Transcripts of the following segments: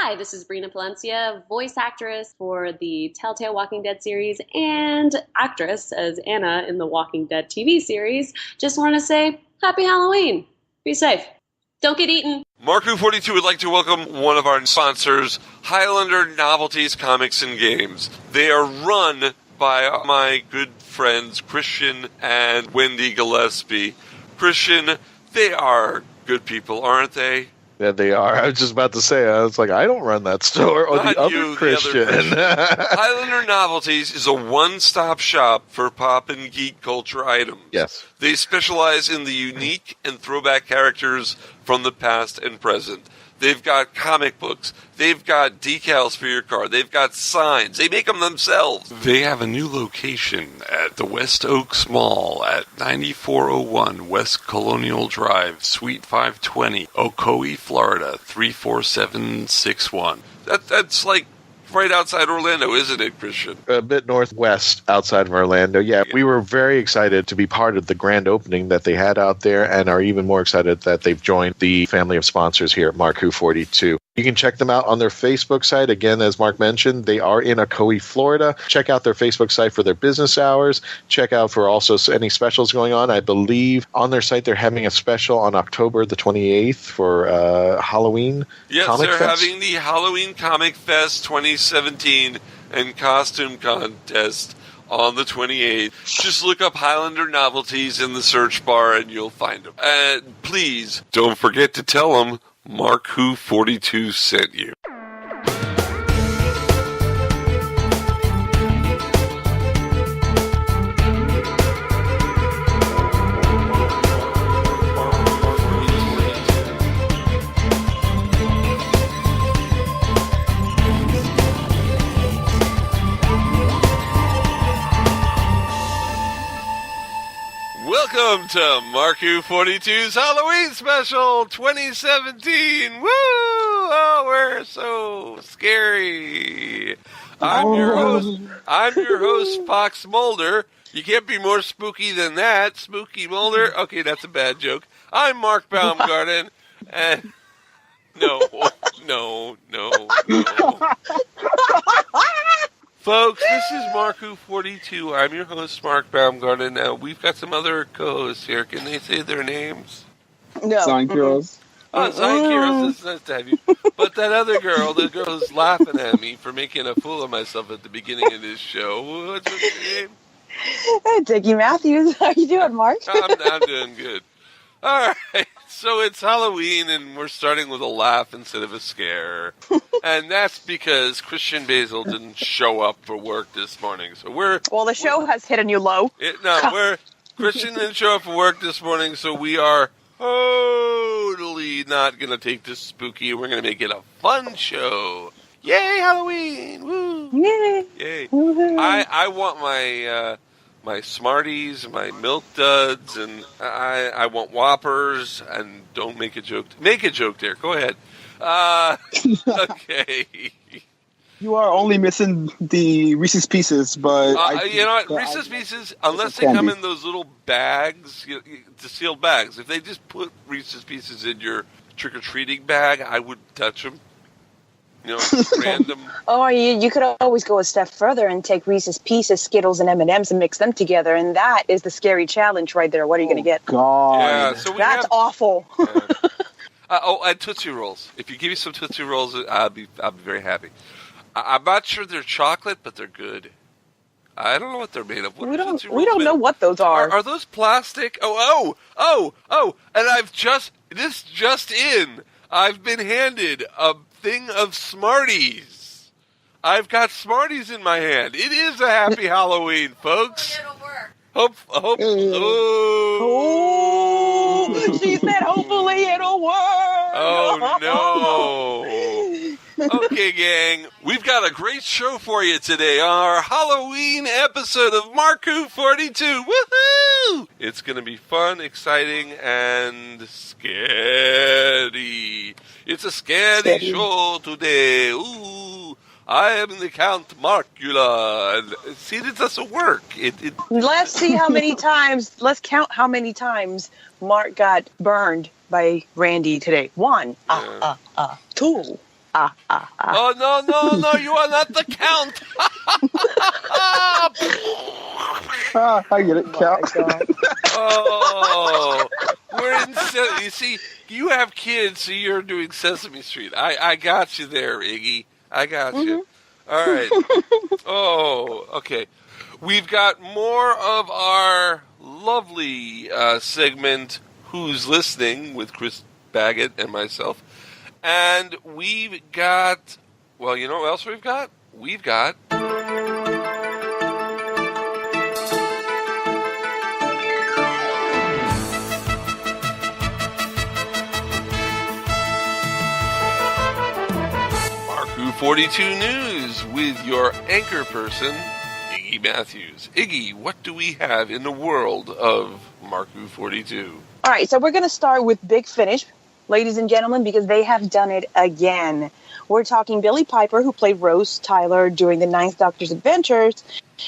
Hi, this is Brina Palencia, voice actress for the Telltale Walking Dead series and actress as Anna in the Walking Dead TV series. Just want to say, Happy Halloween. Be safe. Don't get eaten. MarkBOO42 would like to welcome one of our sponsors, Highlander Novelties, Comics, and Games. They are run by my good friends Christian and Wendy Gillespie. Christian, they are good people, aren't they? Yeah, they are. I was just about to say, I was like, I don't run that store. Or Not the other you, Christian. the other Christian. Highlander Novelties is a one-stop shop for pop and geek culture items. Yes. They specialize in the unique and throwback characters from the past and present. They've got comic books. They've got decals for your car. They've got signs. They make them themselves. They have a new location at the West Oaks Mall at 9401 West Colonial Drive, Suite 520, Ocoee, Florida, 34761. That's like right outside Orlando, isn't it, Christian? A bit northwest outside of Orlando. Yeah, we were very excited to be part of the grand opening that they had out there and are even more excited that they've joined the family of sponsors here at MarkBOO42. You can check them out on their Facebook site. Again, as Mark mentioned, they are in Ocoee, Florida. Check out their Facebook site for their business hours. Check out for also any specials going on. I believe on their site they're having a special on October the 28th for Halloween Comic Fest. Yes, they're having the Halloween Comic Fest 2017 and costume contest on the 28th. Just look up Highlander Novelties in the search bar and you'll find them. And please don't forget to tell them MarkBOO42 sent you. Welcome to MarkBOO42's Halloween Special 2017. Woo! Oh, we're so scary. I'm your host, Fox Mulder. You can't be more spooky than that. Spooky Mulder. Okay, that's a bad joke. I'm Mark Baumgarten, and no. Folks, this is MarkBOO42. I'm your host, Mark Baumgarten. We've got some other co-hosts here. Can they say their names? No. Zankiros. Oh, Zankiros, it's nice to have you. But that other girl, the girl who's laughing at me for making a fool of myself at the beginning of this show. What's her name? Hey, Dickie Matthews. How you doing, Mark? I'm doing good. All right, so it's Halloween, and we're starting with a laugh instead of a scare. And that's because Christian Basil didn't show up for work this morning. So the show has hit a new low. Christian didn't show up for work this morning, so we are totally not going to take this spooky. We're going to make it a fun show. Yay, Halloween! Woo! Yay! I want my Smarties, my Milk Duds, and I want Whoppers, and don't make a joke. Make a joke there. Go ahead. Okay. You are only missing the Reese's Pieces, but... you know what? Reese's Pieces, unless they come in those little bags, the sealed bags, if they just put Reese's Pieces in your trick-or-treating bag, I wouldn't touch them. You know, random. Oh, you could always go a step further and take Reese's Pieces, Skittles, and M&Ms and mix them together, and that is the scary challenge right there. What are you going to get? God. Yeah, so that's awful. And Tootsie Rolls. If you give me some Tootsie Rolls, I'll be very happy. I'm not sure they're chocolate, but they're good. I don't know what they're made of. We don't know what those are. Are those plastic? Oh! And I've been handed a thing of Smarties. I've got Smarties in my hand. It is a happy Halloween, folks. Hopefully it'll work. Oh, she said hopefully it'll work. Oh, no. Okay, gang, we've got a great show for you today on our Halloween episode of MarkBOO42. Woohoo! It's going to be fun, exciting, and scary. It's a scary show today. Ooh, I am the Count Markula. See, it doesn't work. Let's see how many times. Let's count how many times Mark got burned by Randy today. 1, 2, Oh, no, you are not the Count. I get it. Count. Oh, we're in. You see, you have kids, so you're doing Sesame Street. I got you there, Iggy. I got you. All right. Oh, okay. We've got more of our lovely segment, Who's Listening, with Chris Baggott and myself. And we've got, well, you know what else we've got? We've got... MarkBOO42 News with your anchor person, Iggy Matthews. Iggy, what do we have in the world of MarkBOO42? All right, so we're going to start with Big Finish, ladies and gentlemen, because they have done it again. We're talking Billie Piper, who played Rose Tyler during the 9th Doctor's adventures,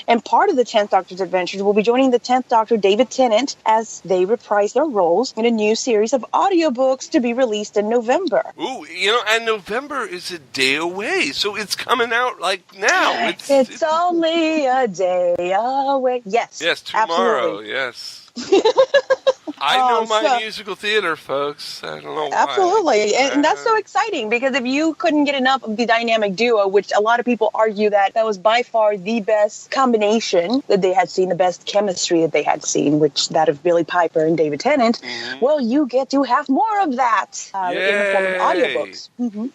and part of the 10th Doctor's adventures will be joining the 10th Doctor, David Tennant, as they reprise their roles in a new series of audiobooks to be released in November. Ooh, and November is a day away, so it's coming out like now. It's only a day away. Yes, tomorrow, absolutely. Yes. I know my musical theater, folks. I don't know why. Absolutely. And that's so exciting, because if you couldn't get enough of the dynamic duo, which a lot of people argue that was by far the best combination that they had seen, the best chemistry that they had seen, which that of Billie Piper and David Tennant, well, you get to have more of that in the form of audiobooks.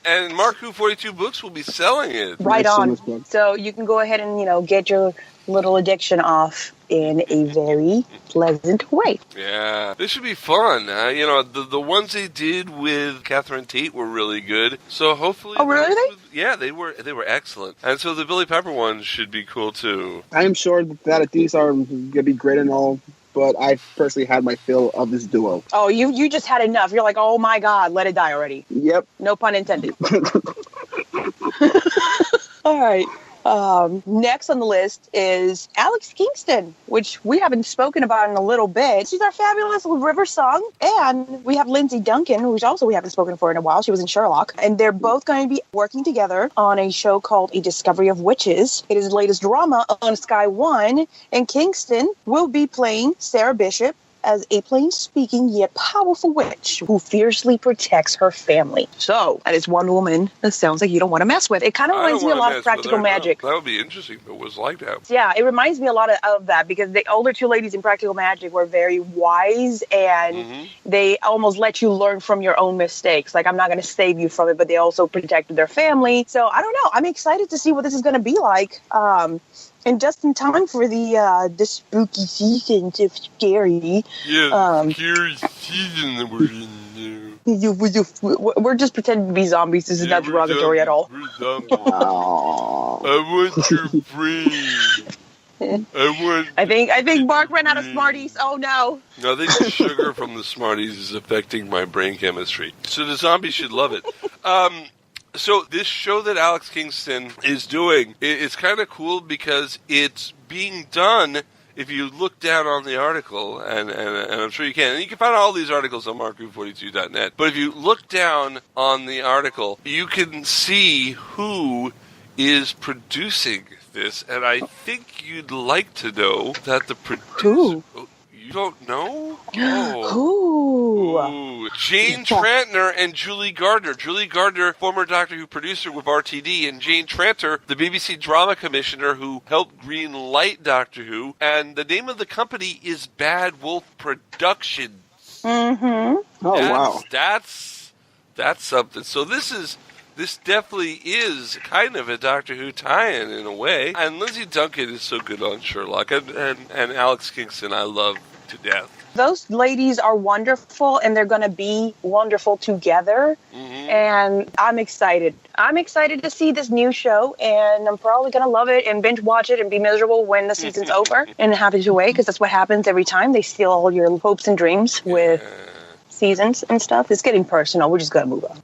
And MarkBOO42 Books will be selling it. Right on. So you can go ahead and, get your little addiction off in a very pleasant way. Yeah, this should be fun. The ones they did with Catherine Tate were really good. So hopefully, they were excellent. And so the Billie Piper ones should be cool too. I am sure that these are going to be great and all, but I personally had my fill of this duo. Oh, you just had enough. You're like, oh my God, let it die already. Yep. No pun intended. All right. Next on the list is Alex Kingston, which we haven't spoken about in a little bit. She's our fabulous River Song. And we have Lindsay Duncan, which also we haven't spoken for in a while. She was in Sherlock. And they're both going to be working together on a show called A Discovery of Witches. It is the latest drama on Sky One. And Kingston will be playing Sarah Bishop as a plain-speaking yet powerful witch who fiercely protects her family. So, that is one woman that sounds like you don't want to mess with. It kind of reminds me a lot of Practical Magic. That would be interesting if it was like that. Yeah, it reminds me a lot of that, because the older two ladies in Practical Magic were very wise, and they almost let you learn from your own mistakes. Like, I'm not going to save you from it, but they also protected their family. So, I don't know. I'm excited to see what this is going to be like. And just in time for the spooky season of Scary. Yeah, scary season that we're in now. We're just pretending to be zombies. This is not derogatory at all. We're zombies. I want your brain. I think Mark ran out of Smarties. Oh no. No, I think the sugar from the Smarties is affecting my brain chemistry. So the zombies should love it. So this show that Alex Kingston is doing, it's kind of cool because it's being done, if you look down on the article, and I'm sure you can, and you can find all these articles on MarkBOO42.net, but if you look down on the article, you can see who is producing this, and I think you'd like to know that the producer... You don't know? Ooh. Jane Trantner and Julie Gardner. Julie Gardner, former Doctor Who producer with RTD, and Jane Tranter, the BBC drama commissioner who helped green light Doctor Who. And the name of the company is Bad Wolf Productions. Oh, wow. That's something. So this definitely is kind of a Doctor Who tie-in in a way. And Lindsay Duncan is so good on Sherlock. And Alex Kingston I love to death. Those ladies are wonderful, and they're going to be wonderful together. And I'm excited. I'm excited to see this new show, and I'm probably going to love it and binge watch it and be miserable when the season's over and happy to wait, because that's what happens every time. They steal all your hopes and dreams with seasons and stuff. It's getting personal. We're just going to move on.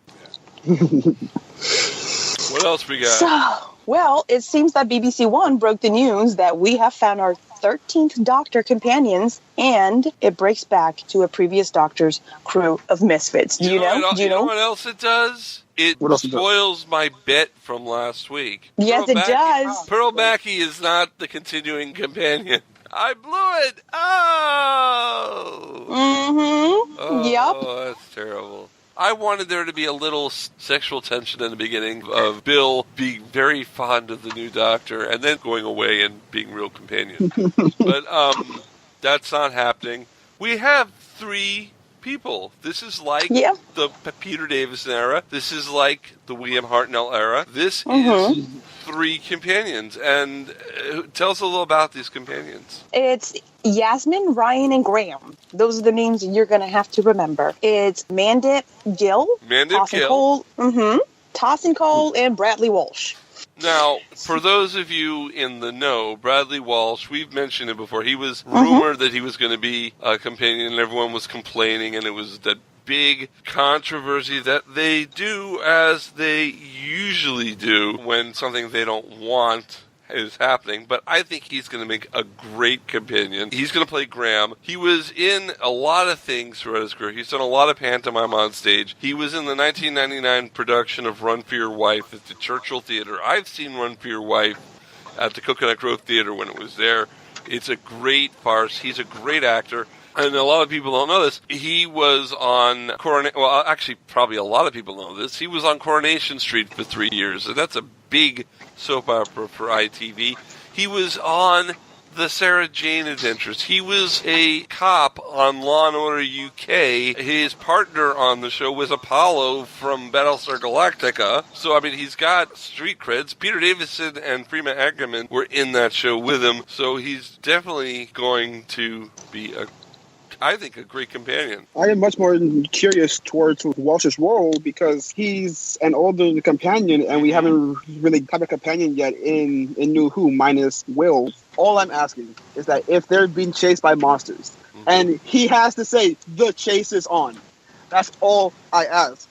What else we got? So, well, it seems that BBC One broke the news that we have found our 13th Doctor companions, and it breaks back to a previous Doctor's crew of misfits. Do you know? You know what else it does? It What else is spoils my bet from last week. Yes, it does. Pearl Mackie is not the continuing companion. I blew it. Oh. Mm-hmm. Oh, Yep. that's terrible. I wanted there to be a little sexual tension in the beginning of Bill being very fond of the new Doctor and then going away and being real companion. But that's not happening. We have 3 people. This is like the Peter Davison era. This is like the William Hartnell era. This is 3 companions. And tell us a little about these companions. It's Yasmin, Ryan, and Graham. Those are the names you're going to have to remember. It's Mandip Gill, Toss and Cole, and Bradley Walsh. Now, for those of you in the know, Bradley Walsh, we've mentioned it before. He was rumored that he was going to be a companion, and everyone was complaining, and it was that big controversy that they do as they usually do when something they don't want is happening. But I think he's going to make a great companion. He's going to play Graham. He was in a lot of things throughout his career. He's done a lot of pantomime on stage. He was in the 1999 production of Run for Your Wife at the Churchill Theater. I've seen Run for Your Wife at the Coconut Grove Theater when it was there. It's a great farce. He's a great actor. And a lot of people don't know this. He was on actually, probably a lot of people know this. He was on Coronation Street for 3 years, and that's a big soap opera for ITV. He was on the Sarah Jane Adventures. He was a cop on Law & Order UK. His partner on the show was Apollo from Battlestar Galactica. So, I mean, he's got street creds. Peter Davison and Freema Agyeman were in that show with him. So he's definitely going to be I think, a great companion. I am much more curious towards Walsh's role because he's an older companion, and we haven't really had a companion yet in New Who, minus Will. All I'm asking is that if they're being chased by monsters, and he has to say, the chase is on. That's all I ask.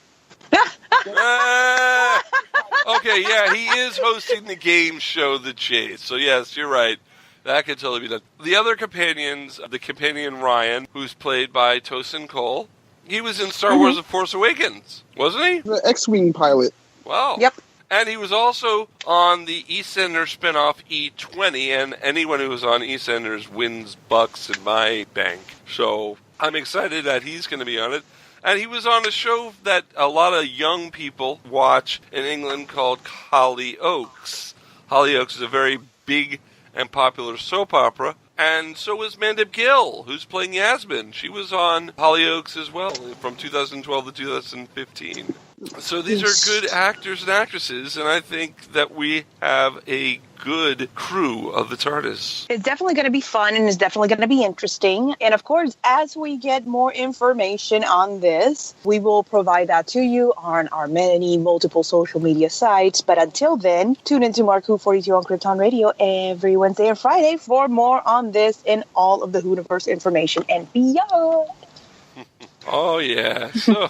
Okay, yeah, he is hosting the game show, The Chase. So, yes, you're right. That could totally be done. The other companions, the companion Ryan, who's played by Tosin Cole, he was in Star Wars The Force Awakens, wasn't he? The X-Wing pilot. Wow. Yep. And he was also on the EastEnders spinoff E20, and anyone who was on EastEnders wins bucks in my bank. So I'm excited that he's going to be on it. And he was on a show that a lot of young people watch in England called Hollyoaks. Hollyoaks is a very big and popular soap opera, and so is Mandip Gill, who's playing Yasmin. She was on Hollyoaks as well from 2012 to 2015. So these are good actors and actresses, and I think that we have a good crew of the TARDIS. It's definitely going to be fun, and it's definitely going to be interesting. And of course, as we get more information on this, we will provide that to you on our multiple social media sites. But until then, tune into MarkBOO42 on Krypton Radio every Wednesday and Friday for more on this and all of the Whoniverse information and beyond. Oh, yeah. So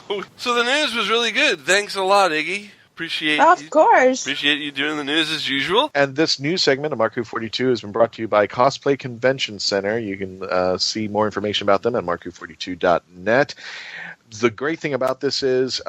the news was really good. Thanks a lot, Iggy. Appreciate you doing the news as usual. And this news segment of MarkBOO42 has been brought to you by Cosplay Convention Center. You can see more information about them at MarkBOO42.net. The great thing about this is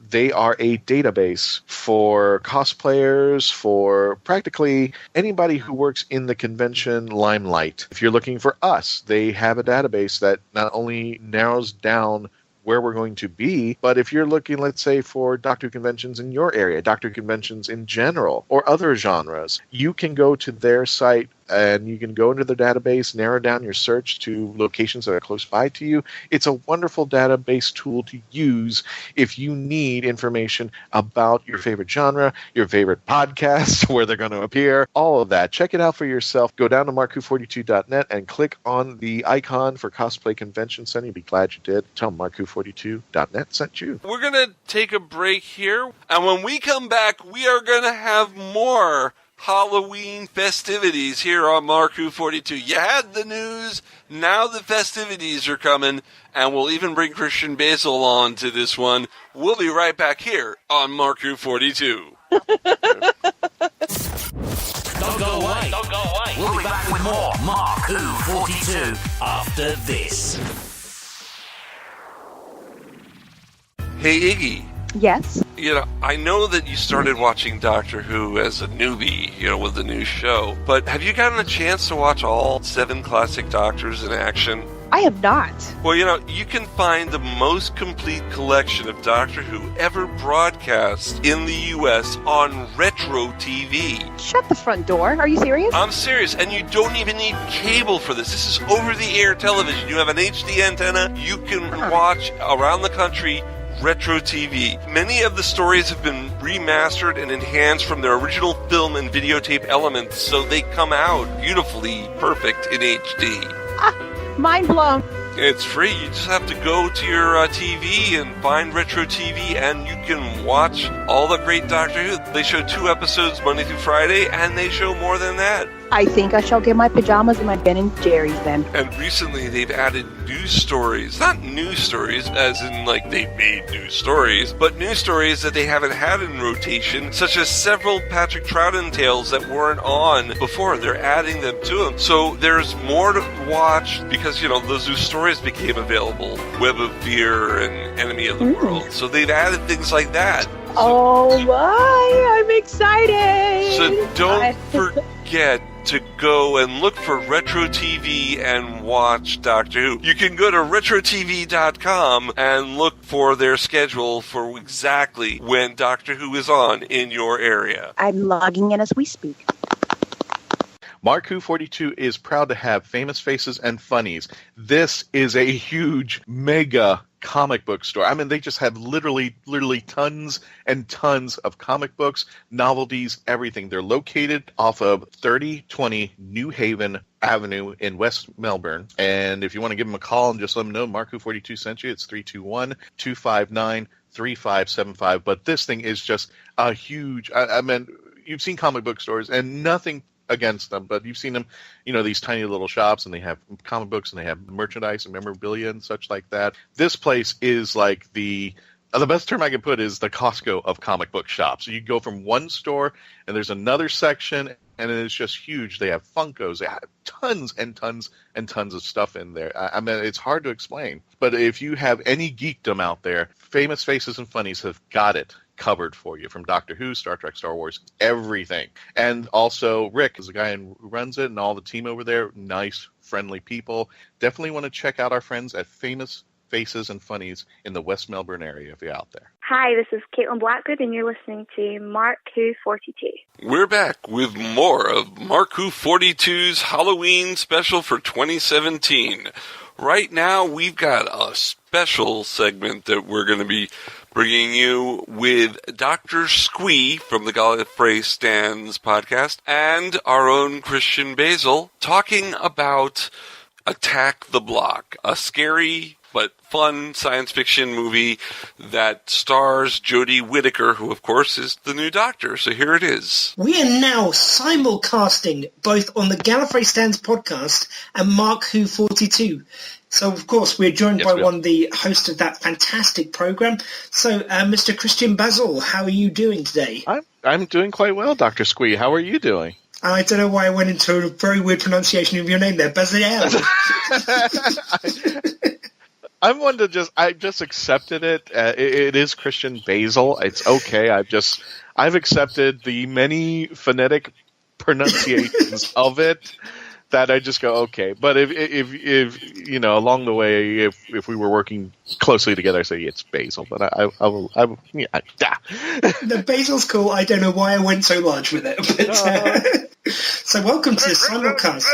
they are a database for cosplayers, for practically anybody who works in the convention limelight. If you're looking for us, they have a database that not only narrows down where we're going to be, but if you're looking, let's say, for Doctor Conventions in your area, Doctor Conventions in general, or other genres, you can go to their site and you can go into the database, narrow down your search to locations that are close by to you. It's a wonderful database tool to use if you need information about your favorite genre, your favorite podcasts, where they're going to appear, all of that. Check it out for yourself. Go down to MarkBOO42.net and click on the icon for Cosplay Convention Center. You'll be glad you did. Tell them MarkBOO42.net sent you. We're going to take a break here, and when we come back, we are going to have more Halloween festivities here on MarkBOO42. You had the news, now the festivities are coming, and we'll even bring Christian Basil on to this one. We'll be right back here on MarkBOO42. Don't go away. We'll be back with more MarkBOO42 after this. Hey, Iggy. Yes? I know that you started watching Doctor Who as a newbie, with the new show, but have you gotten a chance to watch all 7 classic Doctors in action? I have not. Well, you can find the most complete collection of Doctor Who ever broadcast in the U.S. on retro TV. Shut the front door. Are you serious? I'm serious, and you don't even need cable for this. This is over-the-air television. You have an HD antenna. You can watch around the country retro TV. Many of the stories have been remastered and enhanced from their original film and videotape elements, so they come out beautifully perfect in HD. Mind blown. It's free. You just have to go to your TV and find retro TV, and you can watch all the great Doctor Who. They show 2 episodes Monday through Friday, and they show more than that. I think I shall get my pajamas and my Ben & Jerry's then. And recently they've added new stories. Not new stories as in they made new stories, but new stories that they haven't had in rotation, such as several Patrick Troughton tales that weren't on before. They're adding them to them. So there's more to watch because, those new stories became available. Web of Fear and Enemy of the World. So they've added things like that. Oh my, I'm excited. So don't forget to go and look for Retro TV and watch Doctor Who. You can go to RetroTV.com and look for their schedule for exactly when Doctor Who is on in your area. I'm logging in as we speak. MarkBOO42 is proud to have Famous Faces and Funnies. This is a huge, mega comic book store. I mean, they just have literally tons and tons of comic books, novelties, everything. They're located off of 3020 New Haven Avenue in West Melbourne. And if you want to give them a call and just let them know MarkBOO42 sent you, it's 321-259-3575. But this thing is just a huge, I mean, you've seen comic book stores and nothing against them, but you've seen them, these tiny little shops, and they have comic books and they have merchandise and memorabilia and such like that. This place is like the best term I can put is the Costco of comic book shops. So you go from one store and there's another section, and it's just huge. They have Funkos. They have tons and tons and tons of stuff in there. I mean, it's hard to explain. But if you have any geekdom out there, Famous Faces and Funnies have got it covered for you, from Doctor Who, Star Trek, Star Wars, everything. And also Rick is the guy who runs it, and all the team over there, nice, friendly people. Definitely want to check out our friends at Famous Faces and Funnies in the West Melbourne area if you're out there. Hi, this is Caitlin Blackwood, and you're listening to MarkBOO42. We're back with more of MarkBOO42's Halloween Special for 2017. Right now, we've got a special segment that we're going to be bringing you with Doctor Squee from the Gallifrey Stands Podcast and our own Christian Basil talking about Attack the Block, a scary but fun science fiction movie that stars Jodie Whittaker, who, of course, is the new Doctor. So here it is. We are now simulcasting both on the Gallifrey Stands Podcast and MarkBOO42. So, of course, we're joined by one of the hosts of that fantastic program. So, Mr. Christian Basil, how are you doing today? I'm doing quite well, Dr. Squee. How are you doing? I don't know why I went into a very weird pronunciation of your name there, Basil. I'm one to I just accepted it. It is Christian Basil. It's okay. I've accepted the many phonetic pronunciations of it that I just go, okay. But if along the way, if we were working closely together, I say it's Basil. But I will. The Basil's cool. I don't know why I went so large with it. But, so welcome to the simulcast.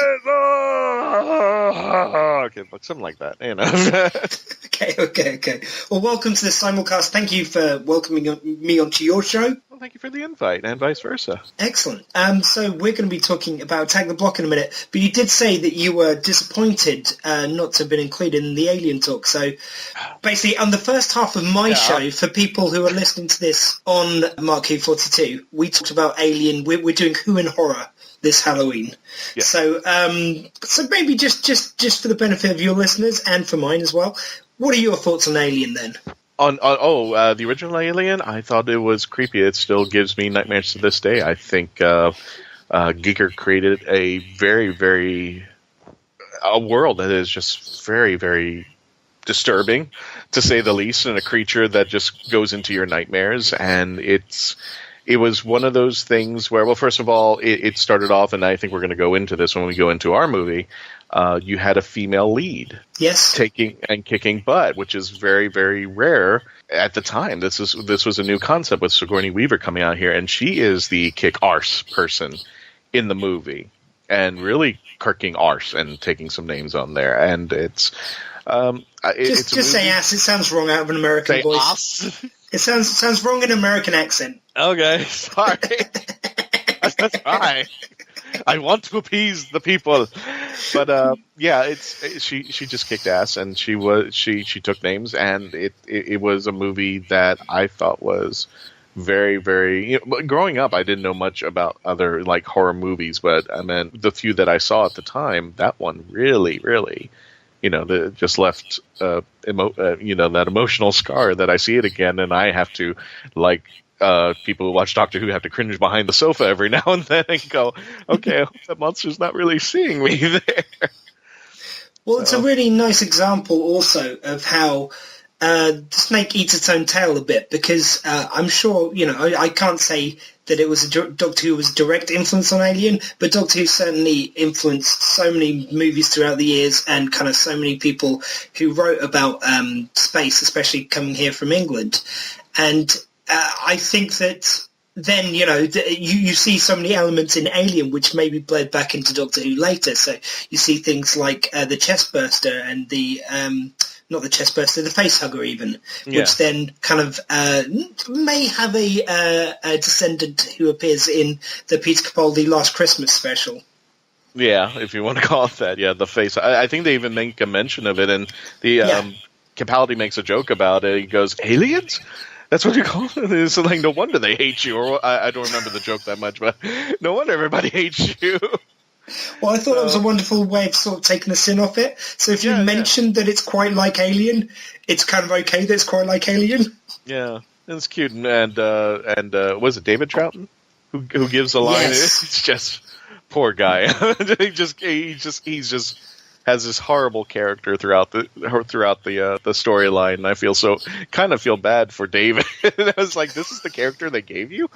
Okay, something like that, Okay. Well, welcome to the simulcast. Thank you for welcoming me onto your show. Well, thank you for the invite, and vice versa. Excellent. So we're going to be talking about Attack the Block in a minute, but you did say that you were disappointed not to have been included in the Alien talk. So basically, on the first half of my show, for people who are listening to this on MarkBOO42, we talked about Alien. We're doing Who and Horror this Halloween. Yeah. So maybe just for the benefit of your listeners and for mine as well, what are your thoughts on Alien then? On the original Alien, I thought it was creepy. It still gives me nightmares to this day. I think Giger created a very, very a world that is just very, very disturbing, to say the least, and a creature that just goes into your nightmares. And it was one of those things where, well, first of all, it started off, and I think we're going to go into this when we go into our movie. You had a female lead, yes, taking and kicking butt, which is very, very rare at the time. This was a new concept with Sigourney Weaver coming out here, and she is the kick arse person in the movie, and really kirking arse and taking some names on there. And it's just say ass. It sounds wrong out of an American voice. Ass? It sounds wrong in an American accent. Okay, sorry. That's fine. I want to appease the people, but she just kicked ass, and she took names, and it was a movie that I thought was very, very. Growing up, I didn't know much about other like horror movies, but I mean the few that I saw at the time, that one really, really, just left that emotional scar that I see it again, and I have to like. People who watch Doctor Who have to cringe behind the sofa every now and then and go, okay, I hope that monster's not really seeing me there. Well, it's a really nice example also of how the snake eats its own tail a bit, because I'm sure, I can't say that it was Doctor Who was a direct influence on Alien, but Doctor Who certainly influenced so many movies throughout the years, and kind of so many people who wrote about space, especially coming here from England. And I think that then, you see so many elements in Alien which maybe bled back into Doctor Who later. So you see things like the chest burster and the, not the chest burster, the face hugger even, which then kind of may have a descendant who appears in the Peter Capaldi Last Christmas special. Yeah, if you want to call it that. Yeah, the face. I think they even make a mention of it, and the Capaldi makes a joke about it. He goes, aliens? That's what you call it? It's like, no wonder they hate you. Or I don't remember the joke that much, but no wonder everybody hates you. Well, I thought that was a wonderful way of sort of taking the sin off it. So if you mentioned that it's quite like Alien, it's kind of okay that it's quite like Alien. Yeah, it's cute. And was it David Troughton who gives a line? Yes. It's just poor guy. he just has this horrible character throughout the storyline, and I feel bad for David. I was like, this is the character they gave you?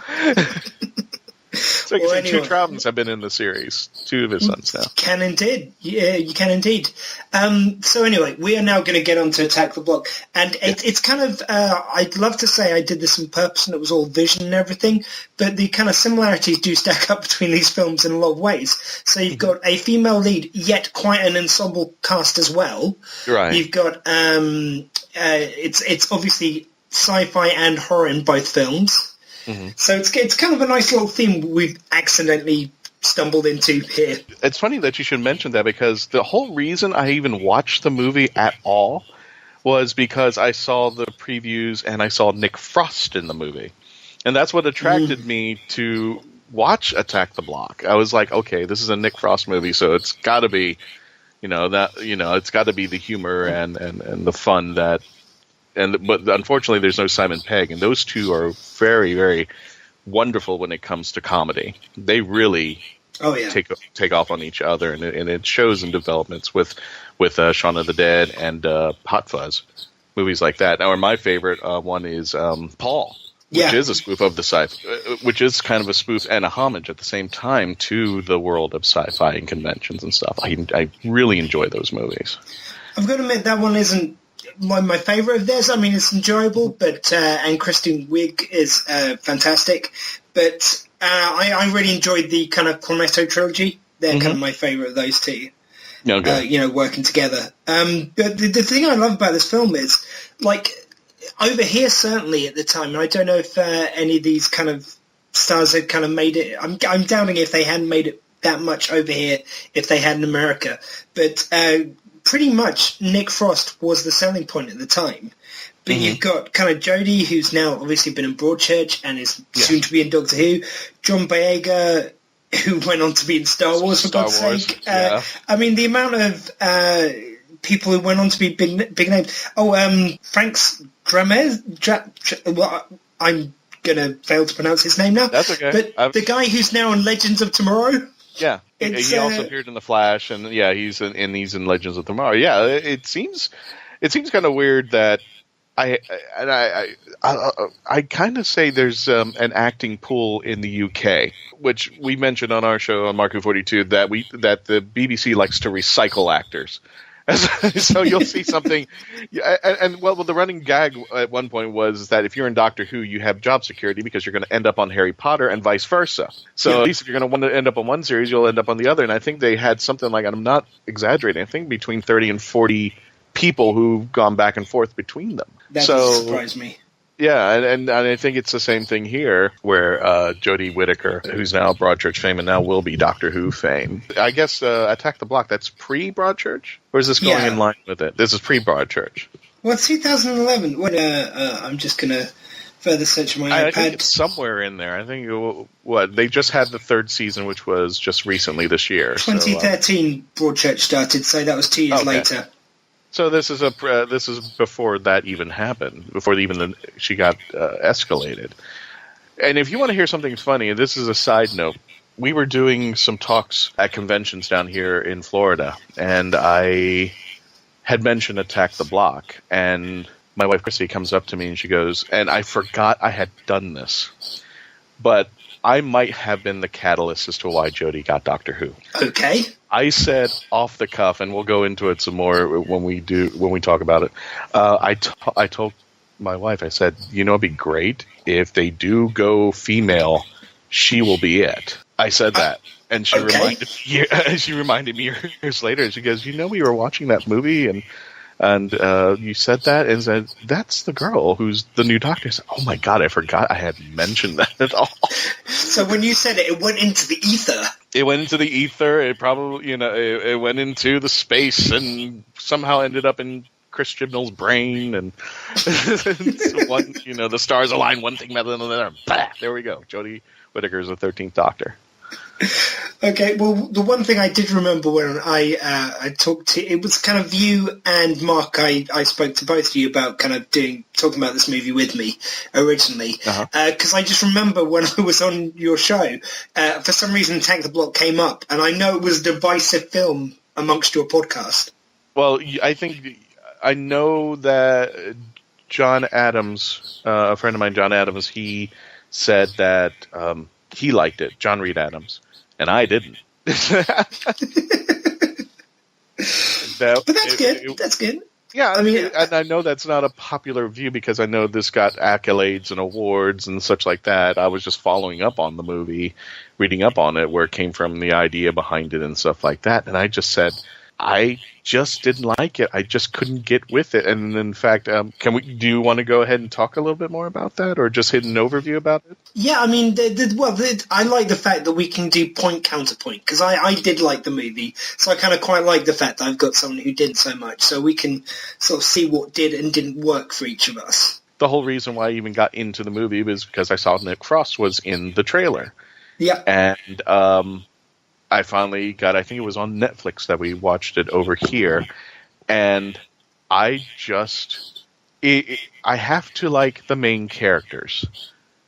So anyway, 2 Troughtons have been in the series, 2 of his sons now. Can indeed. Yeah, you can indeed. So anyway, we are now going to get on to Attack the Block. And it's kind of, I'd love to say I did this on purpose and it was all vision and everything, but the kind of similarities do stack up between these films in a lot of ways. So you've got a female lead, yet quite an ensemble cast as well. Right. You've got, it's obviously sci-fi and horror in both films. Mm-hmm. So it's kind of a nice little theme we've accidentally stumbled into here. It's funny that you should mention that, because the whole reason I even watched the movie at all was because I saw the previews and I saw Nick Frost in the movie. And that's what attracted me to watch Attack the Block. I was like, okay, this is a Nick Frost movie, so it's got to be, it's got to be the humor and the fun that. But unfortunately, there's no Simon Pegg, and those two are very, very wonderful when it comes to comedy. They really take off on each other, and it shows in developments with Shaun of the Dead and Hot Fuzz, movies like that. Now, my favorite one is Paul, which is a spoof of the sci-fi, which is kind of a spoof and a homage at the same time to the world of sci-fi and conventions and stuff. I really enjoy those movies. I've got to admit that one isn't my favourite of theirs. I mean, it's enjoyable, but and Kristen Wiig is fantastic. But I really enjoyed the kind of Cornetto trilogy. They're kind of my favourite of those two. Okay. Working together. But the thing I love about this film is, like, over here certainly at the time, and I don't know if any of these kind of stars had kind of made it. I'm doubting if they hadn't made it that much over here if they had in America. But pretty much Nick Frost was the selling point at the time. But you've got kind of Jodie, who's now obviously been in Broadchurch and is soon to be in Doctor Who. John Boyega, who went on to be in Star Wars, for God's sake. I mean, the amount of people who went on to be big names. Franks Gramez. Well, I'm going to fail to pronounce his name now. That's okay. But the guy who's now in Legends of Tomorrow. Yeah, he also appeared in The Flash, and he's in Legends of Tomorrow. Yeah, it seems it seems kind of weird that I kind of say there's an acting pool in the UK, which we mentioned on our show on MarkBOO42 that the BBC likes to recycle actors. So you'll see something, and the running gag at one point was that if you're in Doctor Who, you have job security because you're going to end up on Harry Potter and vice versa. So at least if you're going to want to end up on one series, you'll end up on the other. And I think they had something like, I'm not exaggerating, I think between 30 and 40 people who've gone back and forth between them. That doesn't surprise me. Yeah, and I think it's the same thing here, where Jodie Whittaker, who's now Broadchurch fame and now will be Doctor Who fame. I guess Attack the Block, that's pre-Broadchurch? Or is this going in line with it? This is pre-Broadchurch. Well, it's 2011. I'm just going to further search my iPad. I think it's somewhere in there. I think, they just had the third season, which was just recently this year. 2013 Broadchurch started, so that was 2 years later. So this is before that even happened, before she got escalated. And if you want to hear something funny, this is a side note. We were doing some talks at conventions down here in Florida, and I had mentioned Attack the Block, and my wife Christy comes up to me and she goes, and I forgot I had done this, but I might have been the catalyst as to why Jodie got Doctor Who. Okay. I said off the cuff, and we'll go into it some more when we talk about it. I told my wife, I said, it'd be great if they do go female, she will be it. I said that, and she reminded me years later. She goes, we were watching that movie, and you said that, and said, that's the girl who's the new Doctor. I said, oh my God, I forgot I had mentioned that at all. So when you said it, it went into the ether. It went into the ether. It probably, it went into the space and somehow ended up in Chris Chibnall's brain. And one, the stars align one thing rather than another. Bah, there we go. Jodie Whittaker is the 13th Doctor. Okay, well, the one thing I did remember when I talked to, it was kind of you and Mark, I spoke to both of you about kind of talking about this movie with me originally, because I just remember when I was on your show, for some reason Attack the Block came up, and I know it was a divisive film amongst your podcast. Well, I know that John Adams, a friend of mine, John Adams, he said that he liked it, John Reed Adams. And I didn't. But that's good. That's good. Yeah, and I know that's not a popular view because I know this got accolades and awards and such like that. I was just following up on the movie, reading up on it, where it came from, the idea behind it and stuff like that. And I just said, I just didn't like it. I just couldn't get with it. And in fact, do you want to go ahead and talk a little bit more about that, or just hit an overview about it? Yeah, I mean, I like the fact that we can do point counterpoint, because I did like the movie, so I kind of quite like the fact that I've got someone who didn't so much, so we can sort of see what did and didn't work for each of us. The whole reason why I even got into the movie was because I saw Nick Frost was in the trailer. Yeah. And I finally got, I think it was on Netflix that we watched it over here, and I have to like the main characters.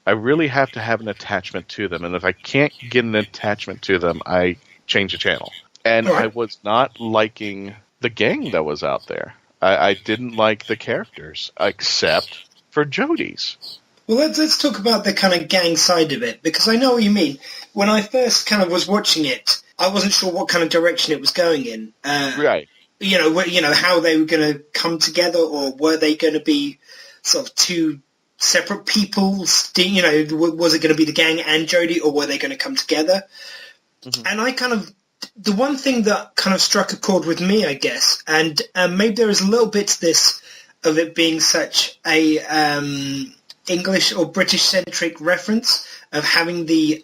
I really have to have an attachment to them, and if I can't get an attachment to them, I change the channel. And I was not liking the gang that was out there. I didn't like the characters, except for Jodie's. Well, let's talk about the kind of gang side of it, because I know what you mean. When I first kind of was watching it, I wasn't sure what kind of direction it was going in. Right. How they were going to come together, or were they going to be sort of two separate people? Was it going to be the gang and Jodie, or were they going to come together? Mm-hmm. And the one thing that kind of struck a chord with me, I guess, and maybe there is a little bit to this of it being such a English or British-centric reference of having the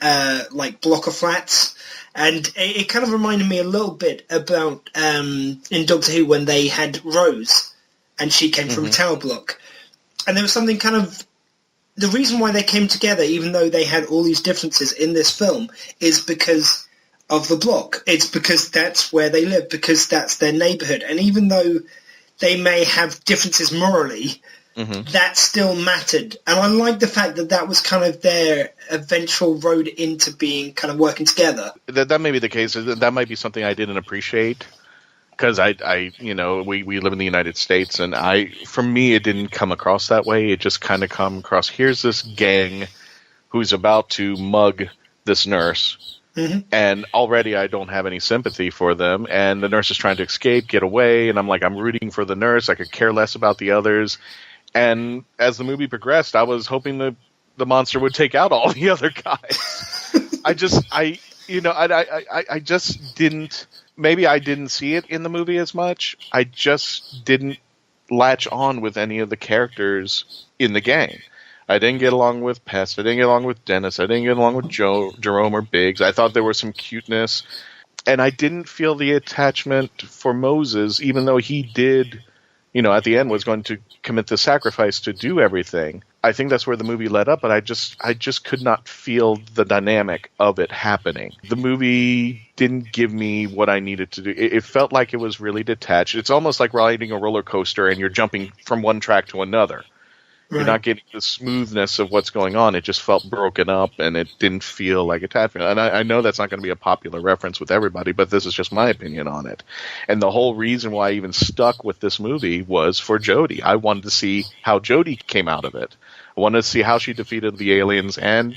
block of flats, and it kind of reminded me a little bit about in Doctor Who when they had Rose and she came from a tower block, and there was something kind of, the reason why they came together, even though they had all these differences in this film, is because of the block. It's because that's where they live, because that's their neighborhood, and even though they may have differences morally, that still mattered. And I like the fact that that was kind of their eventual road into being kind of working together. That may be the case. That might be something I didn't appreciate because we live in the United States, and for me, it didn't come across that way. It just kind of come across, here's this gang who's about to mug this nurse, and already I don't have any sympathy for them, and the nurse is trying to escape, get away, and I'm rooting for the nurse. I could care less about the others. And as the movie progressed, I was hoping the monster would take out all the other guys. I just didn't. Maybe I didn't see it in the movie as much. I just didn't latch on with any of the characters in the gang. I didn't get along with Pest. I didn't get along with Dennis. I didn't get along with Jerome or Biggs. I thought there was some cuteness. And I didn't feel the attachment for Moses, even though he did, at the end was going to commit the sacrifice to do everything. I think that's where the movie led up, but I just could not feel the dynamic of it happening. The movie didn't give me what I needed to do. It felt like it was really detached. It's almost like riding a roller coaster and you're jumping from one track to another. Right. You're not getting the smoothness of what's going on. It just felt broken up, and it didn't feel like attachment. And I know that's not going to be a popular reference with everybody, but this is just my opinion on it. And the whole reason why I even stuck with this movie was for Jodie. I wanted to see how Jodie came out of it. I wanted to see how she defeated the aliens and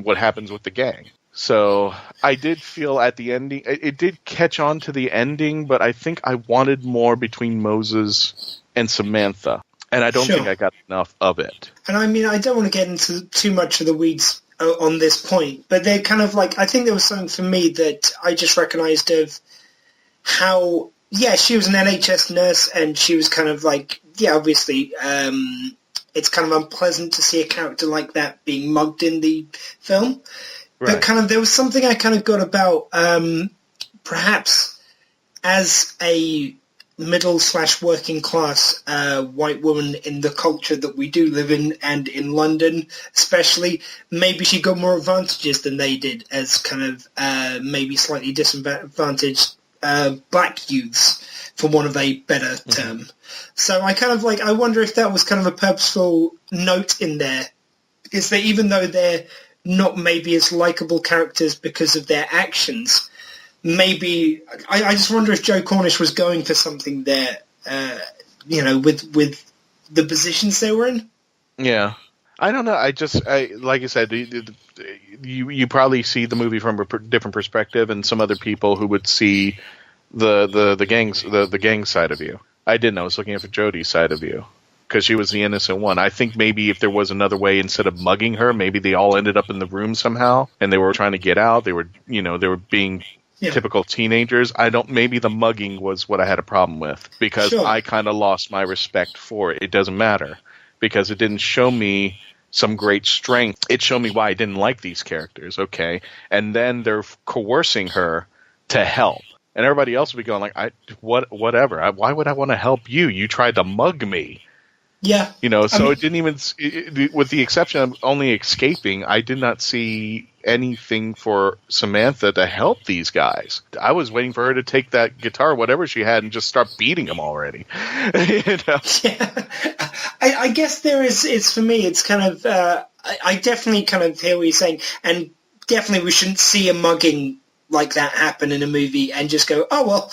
what happens with the gang. So I did feel at the ending, it did catch on to the ending, but I think I wanted more between Moses and Samantha. And I don't think I got enough of it. And I don't want to get into too much of the weeds on this point, but they're kind of I think there was something for me that I just recognized of how, she was an NHS nurse, and she was kind of obviously, it's kind of unpleasant to see a character like that being mugged in the film. Right. But kind of there was something I kind of got about perhaps as a middle/working class white woman in the culture that we do live in, and in London especially, maybe she got more advantages than they did as kind of maybe slightly disadvantaged black youths, for want of a better term. So I kind of I wonder if that was kind of a purposeful note in there, is that even though they're not maybe as likable characters because of their actions, maybe I just wonder if Joe Cornish was going for something there, with the positions they were in. Yeah, I don't know. I like you said, you probably see the movie from a different perspective, and some other people who would see the gang side of you. I didn't. I was looking at the Jodie's side of you, because she was the innocent one. I think maybe if there was another way, instead of mugging her, maybe they all ended up in the room somehow, and they were trying to get out. They were being typical teenagers. Maybe the mugging was what I had a problem with, because I kind of lost my respect for it. It doesn't matter, because it didn't show me some great strength. It showed me why I didn't like these characters, okay? And then they're coercing her to help. And everybody else would be going whatever. Why would I want to help you? You tried to mug me. Yeah. So it didn't even, with the exception of only escaping, I did not see anything for Samantha to help these guys. I was waiting for her to take that guitar, whatever she had, and just start beating them already. Yeah. I guess it's for me, it's kind of, I definitely kind of hear what you're saying, and definitely we shouldn't see a mugging like that happen in a movie and just go, oh, well,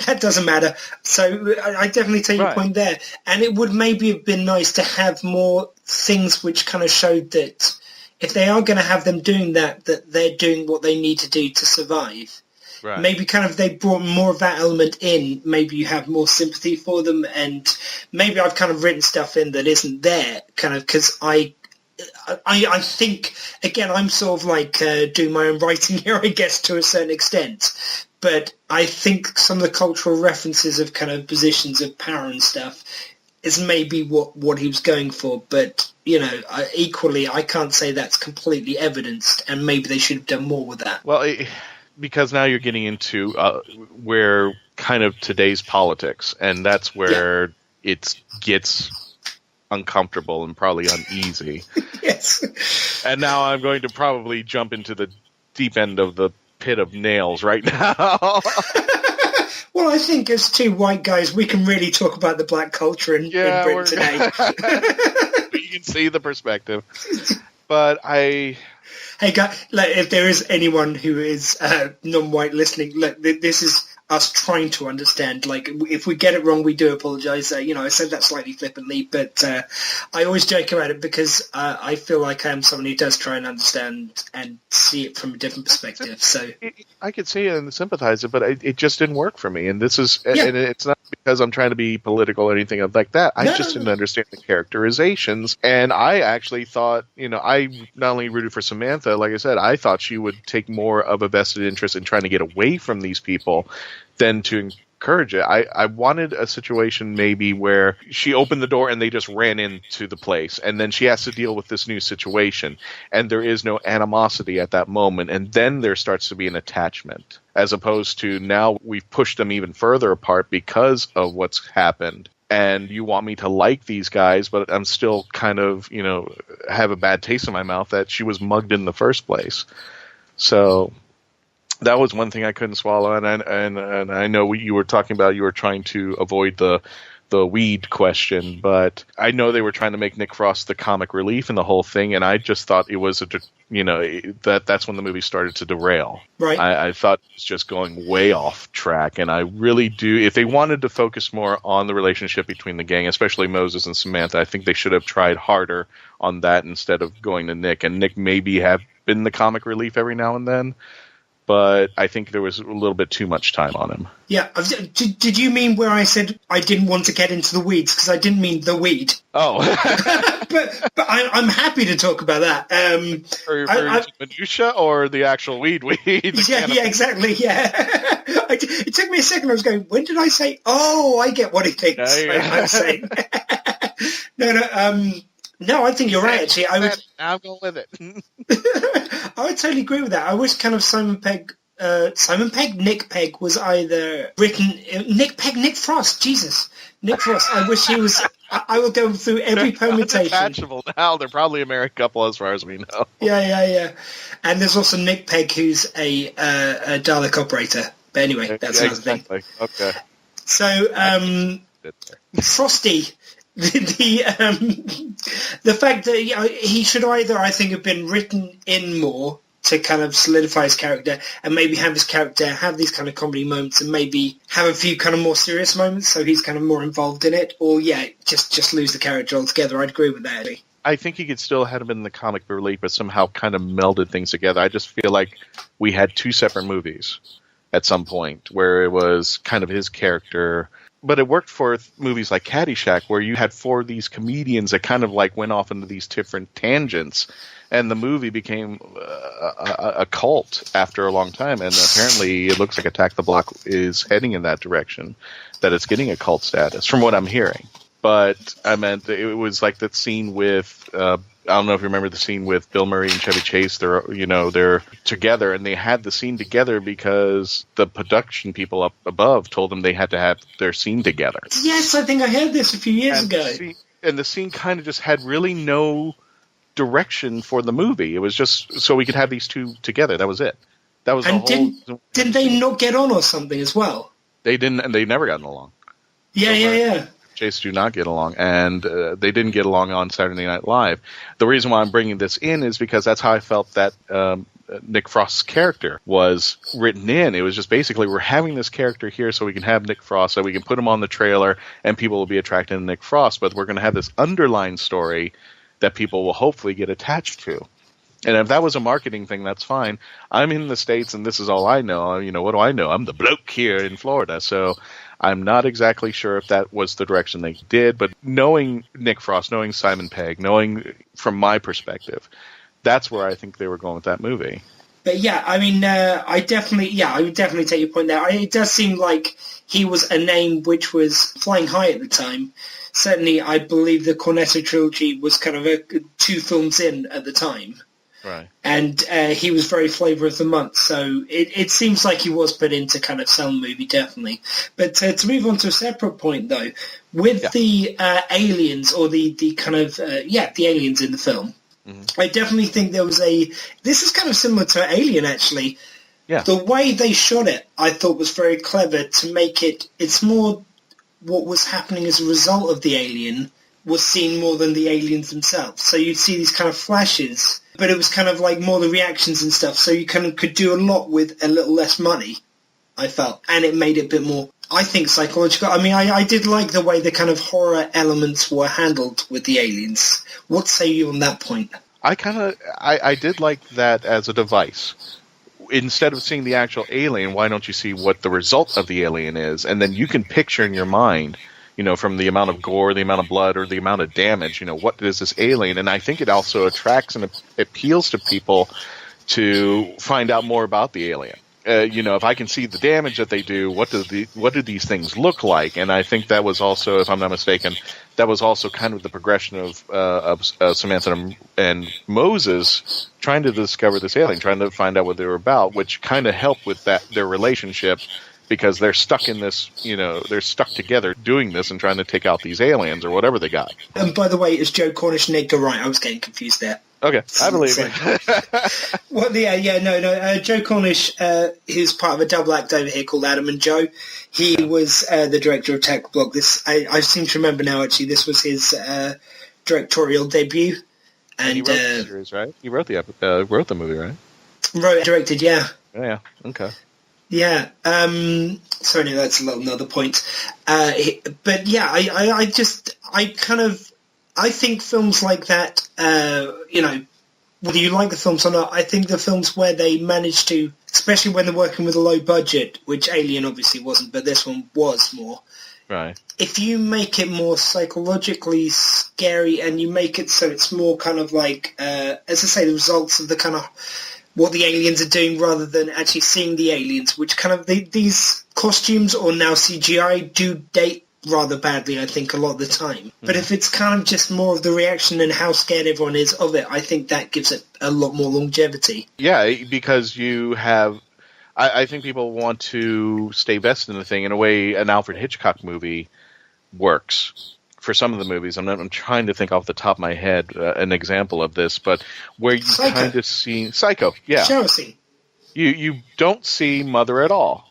that doesn't matter. So I definitely take your point there. And it would maybe have been nice to have more things which kind of showed that if they are going to have them doing that they're doing what they need to do to survive. Right. Maybe kind of they brought more of that element in. Maybe you have more sympathy for them, and maybe I've kind of written stuff in that isn't there, kind of, because I think, again, I'm sort of doing my own writing here, I guess, to a certain extent. But I think some of the cultural references of kind of positions of power and stuff is maybe what he was going for. But, equally, I can't say that's completely evidenced, and maybe they should have done more with that. Well, because now you're getting into where kind of today's politics, and that's where it gets uncomfortable and probably uneasy. Yes. And now I'm going to probably jump into the deep end of the pit of nails right now. Well, I think as two white guys, we can really talk about the black culture in Britain today. You can see the perspective. But Hey, guys, if there is anyone who is non-white listening, look, this is... us trying to understand. Like, if we get it wrong, we do apologise. I said that slightly flippantly, but I always joke about it because I feel like I am someone who does try and understand and see it from a different perspective. So I could see it and sympathize it, but it just didn't work for me. And this is, and it's not because I'm trying to be political or anything like that. I just didn't understand the characterizations. And I actually thought, I not only rooted for Samantha, like I said, I thought she would take more of a vested interest in trying to get away from these people than to encourage it. I wanted a situation maybe where she opened the door and they just ran into the place, and then she has to deal with this new situation, and there is no animosity at that moment, and then there starts to be an attachment, as opposed to now we've pushed them even further apart because of what's happened. And you want me to like these guys, but I'm still kind of, have a bad taste in my mouth that she was mugged in the first place. So that was one thing I couldn't swallow, and I know you were talking about, you were trying to avoid the weed question, but I know they were trying to make Nick Frost the comic relief in the whole thing, and I just thought it was that's when the movie started to derail. Right. I thought it was just going way off track, and I really do. If they wanted to focus more on the relationship between the gang, especially Moses and Samantha, I think they should have tried harder on that instead of going to Nick. And Nick maybe have been the comic relief every now and then, but I think there was a little bit too much time on him. Yeah. Did you mean where I said I didn't want to get into the weeds? Because I didn't mean the weed. Oh. but I'm happy to talk about that. Are you referring to minutia or the actual weed? Yeah, exactly, yeah. It took me a second. I was going, when did I say, oh, I get what he thinks. I'm saying. No, I think you're right, actually. I'll go with it. I would totally agree with that. I wish kind of Nick Pegg was either written... Nick Frost, Jesus. Nick Frost. I wish he was... I will go through every permutation. Unattachable now. They're probably a married couple as far as we know. Yeah. And there's also Nick Pegg, who's a Dalek operator. But anyway, that's another thing. Okay. So, Frosty... The fact that he should either, I think, have been written in more to kind of solidify his character and maybe have his character have these kind of comedy moments and maybe have a few kind of more serious moments so he's kind of more involved in it, or just lose the character altogether. I'd agree with that. I think he could still have been the comic relief, but somehow kind of melded things together. I just feel like we had two separate movies at some point where it was kind of his character. But it worked for movies like Caddyshack, where you had four of these comedians that kind of like went off into these different tangents, and the movie became a cult after a long time. And apparently, it looks like Attack the Block is heading in that direction, that it's getting a cult status, from what I'm hearing. But I meant it was like that scene with I don't know if you remember the scene with Bill Murray and Chevy Chase. They're together, and they had the scene together because the production people up above told them they had to have their scene together. Yes, I think I heard this a few years ago. The scene kind of just had really no direction for the movie. It was just so we could have these two together. That was it. That was and didn't they not get on or something as well? They didn't, and they never gotten along. Yeah. Chase do not get along, and they didn't get along on Saturday Night Live. The reason why I'm bringing this in is because that's how I felt that Nick Frost's character was written in. It was just basically, we're having this character here so we can have Nick Frost, so we can put him on the trailer, and people will be attracted to Nick Frost, but we're going to have this underlying story that people will hopefully get attached to. And if that was a marketing thing, that's fine. I'm in the States, and this is all I know. What do I know? I'm the bloke here in Florida, so I'm not exactly sure if that was the direction they did, but knowing Nick Frost, knowing Simon Pegg, knowing from my perspective, that's where I think they were going with that movie. But yeah, I mean, I would definitely take your point there. It does seem like he was a name which was flying high at the time. Certainly, I believe the Cornetto trilogy was kind of 2 films in at the time. Right. And he was very flavour of the month, so it seems like he was put in to kind of sell the movie, definitely. But to move on to a separate point, though, with the aliens, or the kind of, the aliens in the film, I definitely think there was this is kind of similar to Alien, actually. Yeah. The way they shot it, I thought, was very clever to make it's more what was happening as a result of the alien was seen more than the aliens themselves. So you'd see these kind of flashes, but it was kind of like more the reactions and stuff, so you kind of could do a lot with a little less money. I felt. And it made it a bit more, I think, psychological. I mean, I did like the way the kind of horror elements were handled with the aliens. What say you on that point? I did like that as a device. Instead of seeing the actual alien, why don't you see what the result of the alien is? And then you can picture in your mind, from the amount of gore, the amount of blood, or the amount of damage, what is this alien? And I think it also attracts and appeals to people to find out more about the alien. If I can see the damage that they do, what do these things look like? And I think that was also, if I'm not mistaken, that was also kind of the progression of Samantha and Moses trying to discover this alien, trying to find out what they were about, which kind of helped with their relationship, because they're stuck in this, they're stuck together doing this and trying to take out these aliens or whatever they got. And by the way, is Joe Cornish and Edgar Wright? I was getting confused there. Okay, I believe it. Well, no. Joe Cornish, who's part of a double act over here called Adam and Joe, he was the director of Tech Block. I seem to remember now, actually, this was his directorial debut. And he wrote the series, right? He wrote the movie, right? Directed, yeah. Yeah, okay. Yeah. Sorry, no, that's another point. But yeah, I think films like that, whether you like the films or not, I think the films where they manage to, especially when they're working with a low budget, which Alien obviously wasn't, but this one was more. Right. If you make it more psychologically scary and you make it so it's more kind of like, as I say, the results of the kind of what the aliens are doing rather than actually seeing the aliens, which kind of these costumes or now CGI do date rather badly, I think, a lot of the time. But if it's kind of just more of the reaction and how scared everyone is of it, I think that gives it a lot more longevity. Yeah, because you have... I think people want to stay vested in the thing. In a way, an Alfred Hitchcock movie works. For some of the movies, I'm trying to think off the top of my head an example of this, but where you kind of see... Psycho, yeah. Shower scene. You don't see Mother at all.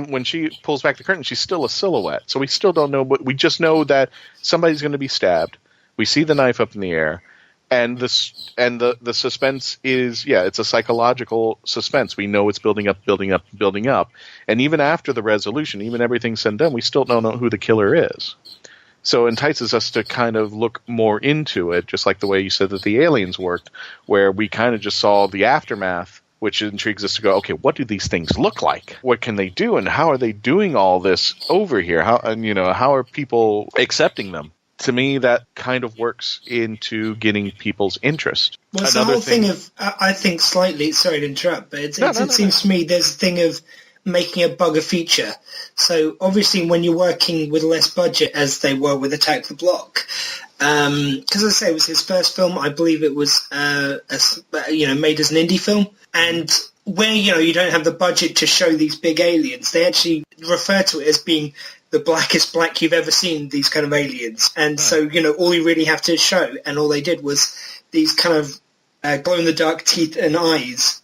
When she pulls back the curtain, she's still a silhouette. So we still don't know, but we just know that somebody's going to be stabbed. We see the knife up in the air, and the suspense is, it's a psychological suspense. We know it's building up, and even after the resolution, even everything said and done, we still don't know who the killer is. So it entices us to kind of look more into it, just like the way you said that the aliens worked, where we kind of just saw the aftermath, which intrigues us to go, okay, what do these things look like? What can they do, and how are they doing all this over here? How are people accepting them? To me, that kind of works into getting people's interest. Well, it's the whole thing of, I think slightly, sorry to interrupt, but it seems to me there's a thing of making a bug a feature. So obviously when you're working with less budget, as they were with Attack the Block, because as I say, it was his first film. I believe it was made as an indie film, and where you don't have the budget to show these big aliens, they actually refer to it as being the blackest black you've ever seen, these kind of aliens. And so all you really have to show, and all they did was these kind of glow in the dark teeth and eyes,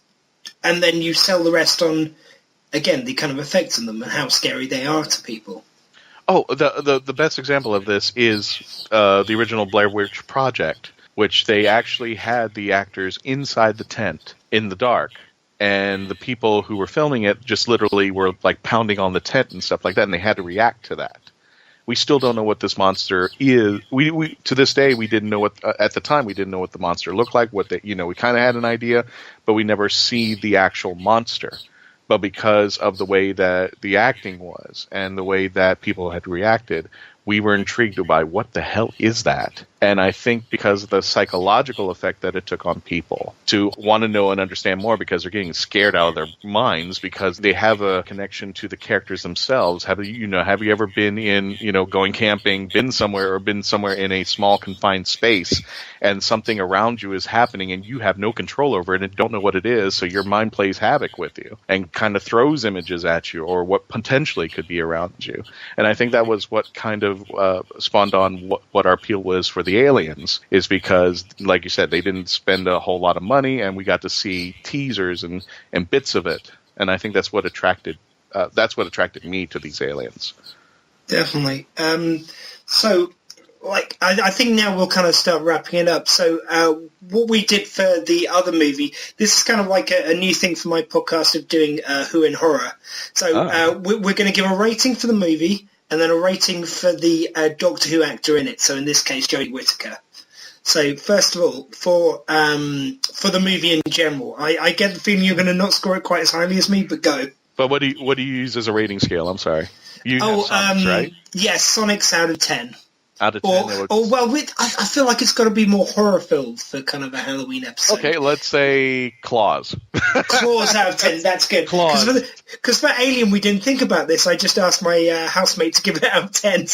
and then you sell the rest on, again, the kind of effects on them and how scary they are to people. Oh, the best example of this is the original Blair Witch Project, which they actually had the actors inside the tent in the dark, and the people who were filming it just literally were like pounding on the tent and stuff like that, and they had to react to that. We still don't know what this monster is. We to this day we didn't know what at the time we didn't know what the monster looked like. We kind of had an idea, but we never see the actual monster. But because of the way that the acting was and the way that people had reacted, we were intrigued by what the hell is that? And I think because of the psychological effect that it took on people to want to know and understand more, because they're getting scared out of their minds because they have a connection to the characters themselves. Have you ever been in, going camping, been somewhere in a small confined space and something around you is happening and you have no control over it and don't know what it is, so your mind plays havoc with you and kind of throws images at you or what potentially could be around you. And I think that was what kind of spawned on what our appeal was for the aliens, is because, like you said, they didn't spend a whole lot of money and we got to see teasers and bits of it. And I think that's what attracted me to these aliens. Definitely. So I think now we'll kind of start wrapping it up. So what we did for the other movie, this is kind of like a new thing for my podcast of doing Who in Horror. So we're going to give a rating for the movie and then a rating for the Doctor Who actor in it. So in this case, Jodie Whittaker. So first of all, for the movie in general, I get the feeling you're going to not score it quite as highly as me, but go. But what do you use as a rating scale? I'm sorry. You have Sonics, right? Yes, Sonics out of 10. Out of 10? I feel like it's got to be more horror-filled for kind of a Halloween episode. Okay, let's say Claws. Claws out of 10, that's good. Claws. Because for Alien, we didn't think about this. I just asked my housemate to give it out of 10,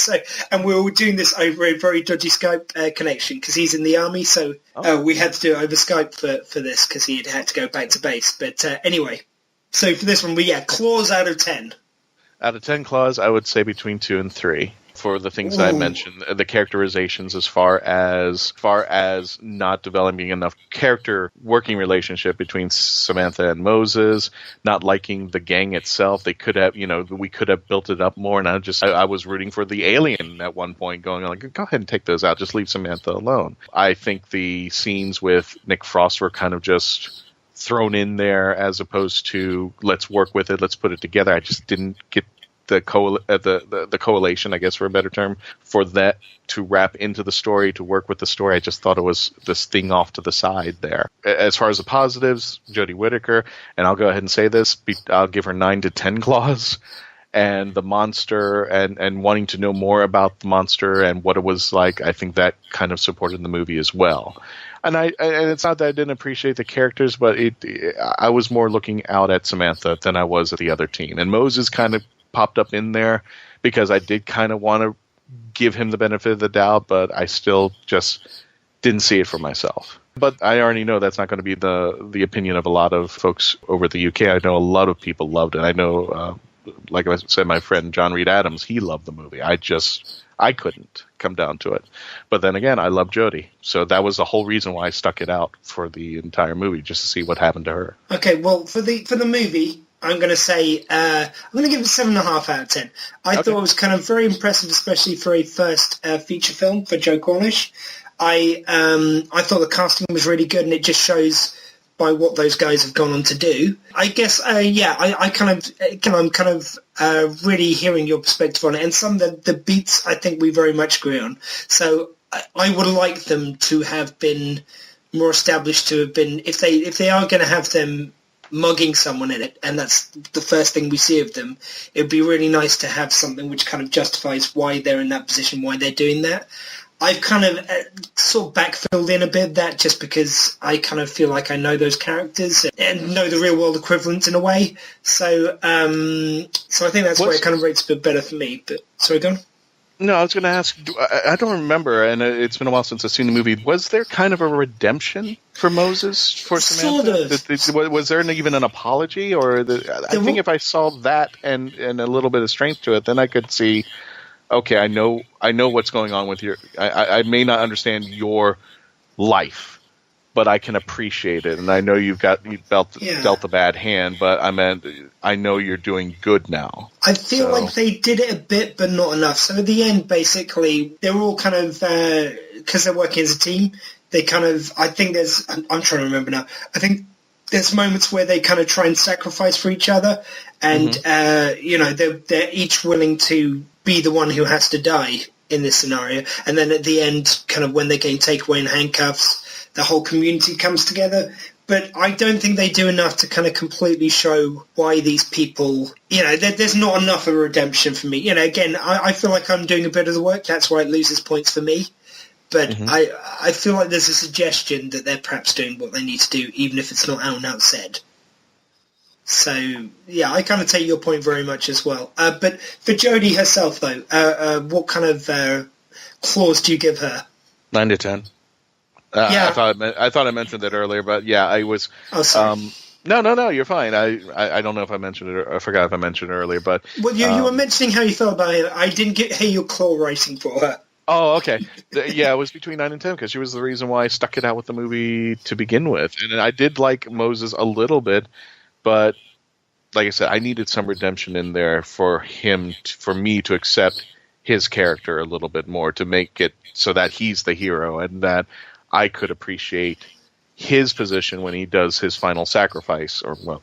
and we were doing this over a very dodgy Skype connection because he's in the army, so we had to do it over Skype for this because he had to go back to base. But anyway, so for this one, Claws out of 10. Out of 10 Claws, I would say between 2 and 3. For the things that I mentioned, the characterizations as far as not developing enough character working relationship between Samantha and Moses, not liking the gang itself. They could have, we could have built it up more. And I was rooting for the alien at one point, going like, go ahead and take those out. Just leave Samantha alone. I think the scenes with Nick Frost were kind of just thrown in there as opposed to let's work with it, let's put it together. I just didn't get the correlation, I guess, for a better term, for that to wrap into the story, to work with the story. I just thought it was this thing off to the side there. As far as the positives, Jodie Whittaker, and I'll go ahead and say this, I'll give her 9 to 10 Claws. And the monster and wanting to know more about the monster and what it was like, I think that kind of supported the movie as well. And it's not that I didn't appreciate the characters, but I was more looking out at Samantha than I was at the other team. And Moses kind of popped up in there because I did kind of want to give him the benefit of the doubt, but I still just didn't see it for myself. But I already know that's not going to be the opinion of a lot of folks over the UK. I know a lot of people loved it. I know, like I said, my friend John Reed Adams, he loved the movie. I couldn't come down to it. But then again, I love Jodie. So that was the whole reason why I stuck it out for the entire movie, just to see what happened to her. Okay, well, for the movie, I'm going to say, I'm going to give it 7.5 out of 10. I thought it was kind of very impressive, especially for a first feature film for Joe Cornish. I thought the casting was really good, and it just shows by what those guys have gone on to do. I guess, I'm kind of really hearing your perspective on it, and some of the beats I think we very much agree on. So I would like them to have been more established, to have been, if they are going to have them mugging someone in it, and that's the first thing we see of them, it would be really nice to have something which kind of justifies why they're in that position, why they're doing that. I've kind of sort of backfilled in a bit that just because I kind of feel like I know those characters and know the real world equivalents in a way. So I think that's where it kind of rates a bit better for me. But sorry, go on. No, I was going to ask, I don't remember, and it's been a while since I've seen the movie. Was there kind of a redemption for Moses, for Samantha? Sort of. Was there even an apology? I think if I saw that and a little bit of strength to it, then I could see, okay, I know what's going on with your... I may not understand your life, but I can appreciate it. And I know you've dealt a bad hand, but I know you're doing good now. I feel like they did it a bit, but not enough. So at the end, basically, they were all kind of, because they're working as a team, they kind of, I think there's, I'm trying to remember now, I think there's moments where they kind of try and sacrifice for each other, and, they're each willing to be the one who has to die in this scenario. And then at the end, kind of when they're getting taken away in handcuffs, the whole community comes together. But I don't think they do enough to kind of completely show why these people, there's not enough of a redemption for me. Again, I feel like I'm doing a bit of the work. That's why it loses points for me. But I feel like there's a suggestion that they're perhaps doing what they need to do, even if it's not out and out said. So, yeah, I kind of take your point very much as well. But for Jodie herself, though, what kind of clause do you give her? 9 to 10. I thought I mentioned that earlier, but yeah, I was. Oh, sorry. No, you're fine. I don't know if I mentioned it. I forgot if I mentioned it earlier, but you were mentioning how you felt about it. I didn't hear your claw rating for her. Oh, okay. Yeah, it was between 9 and 10 because she was the reason why I stuck it out with the movie to begin with, and I did like Moses a little bit, but like I said, I needed some redemption in there for me to accept his character a little bit more to make it so that he's the hero and that I could appreciate his position when he does his final sacrifice, or not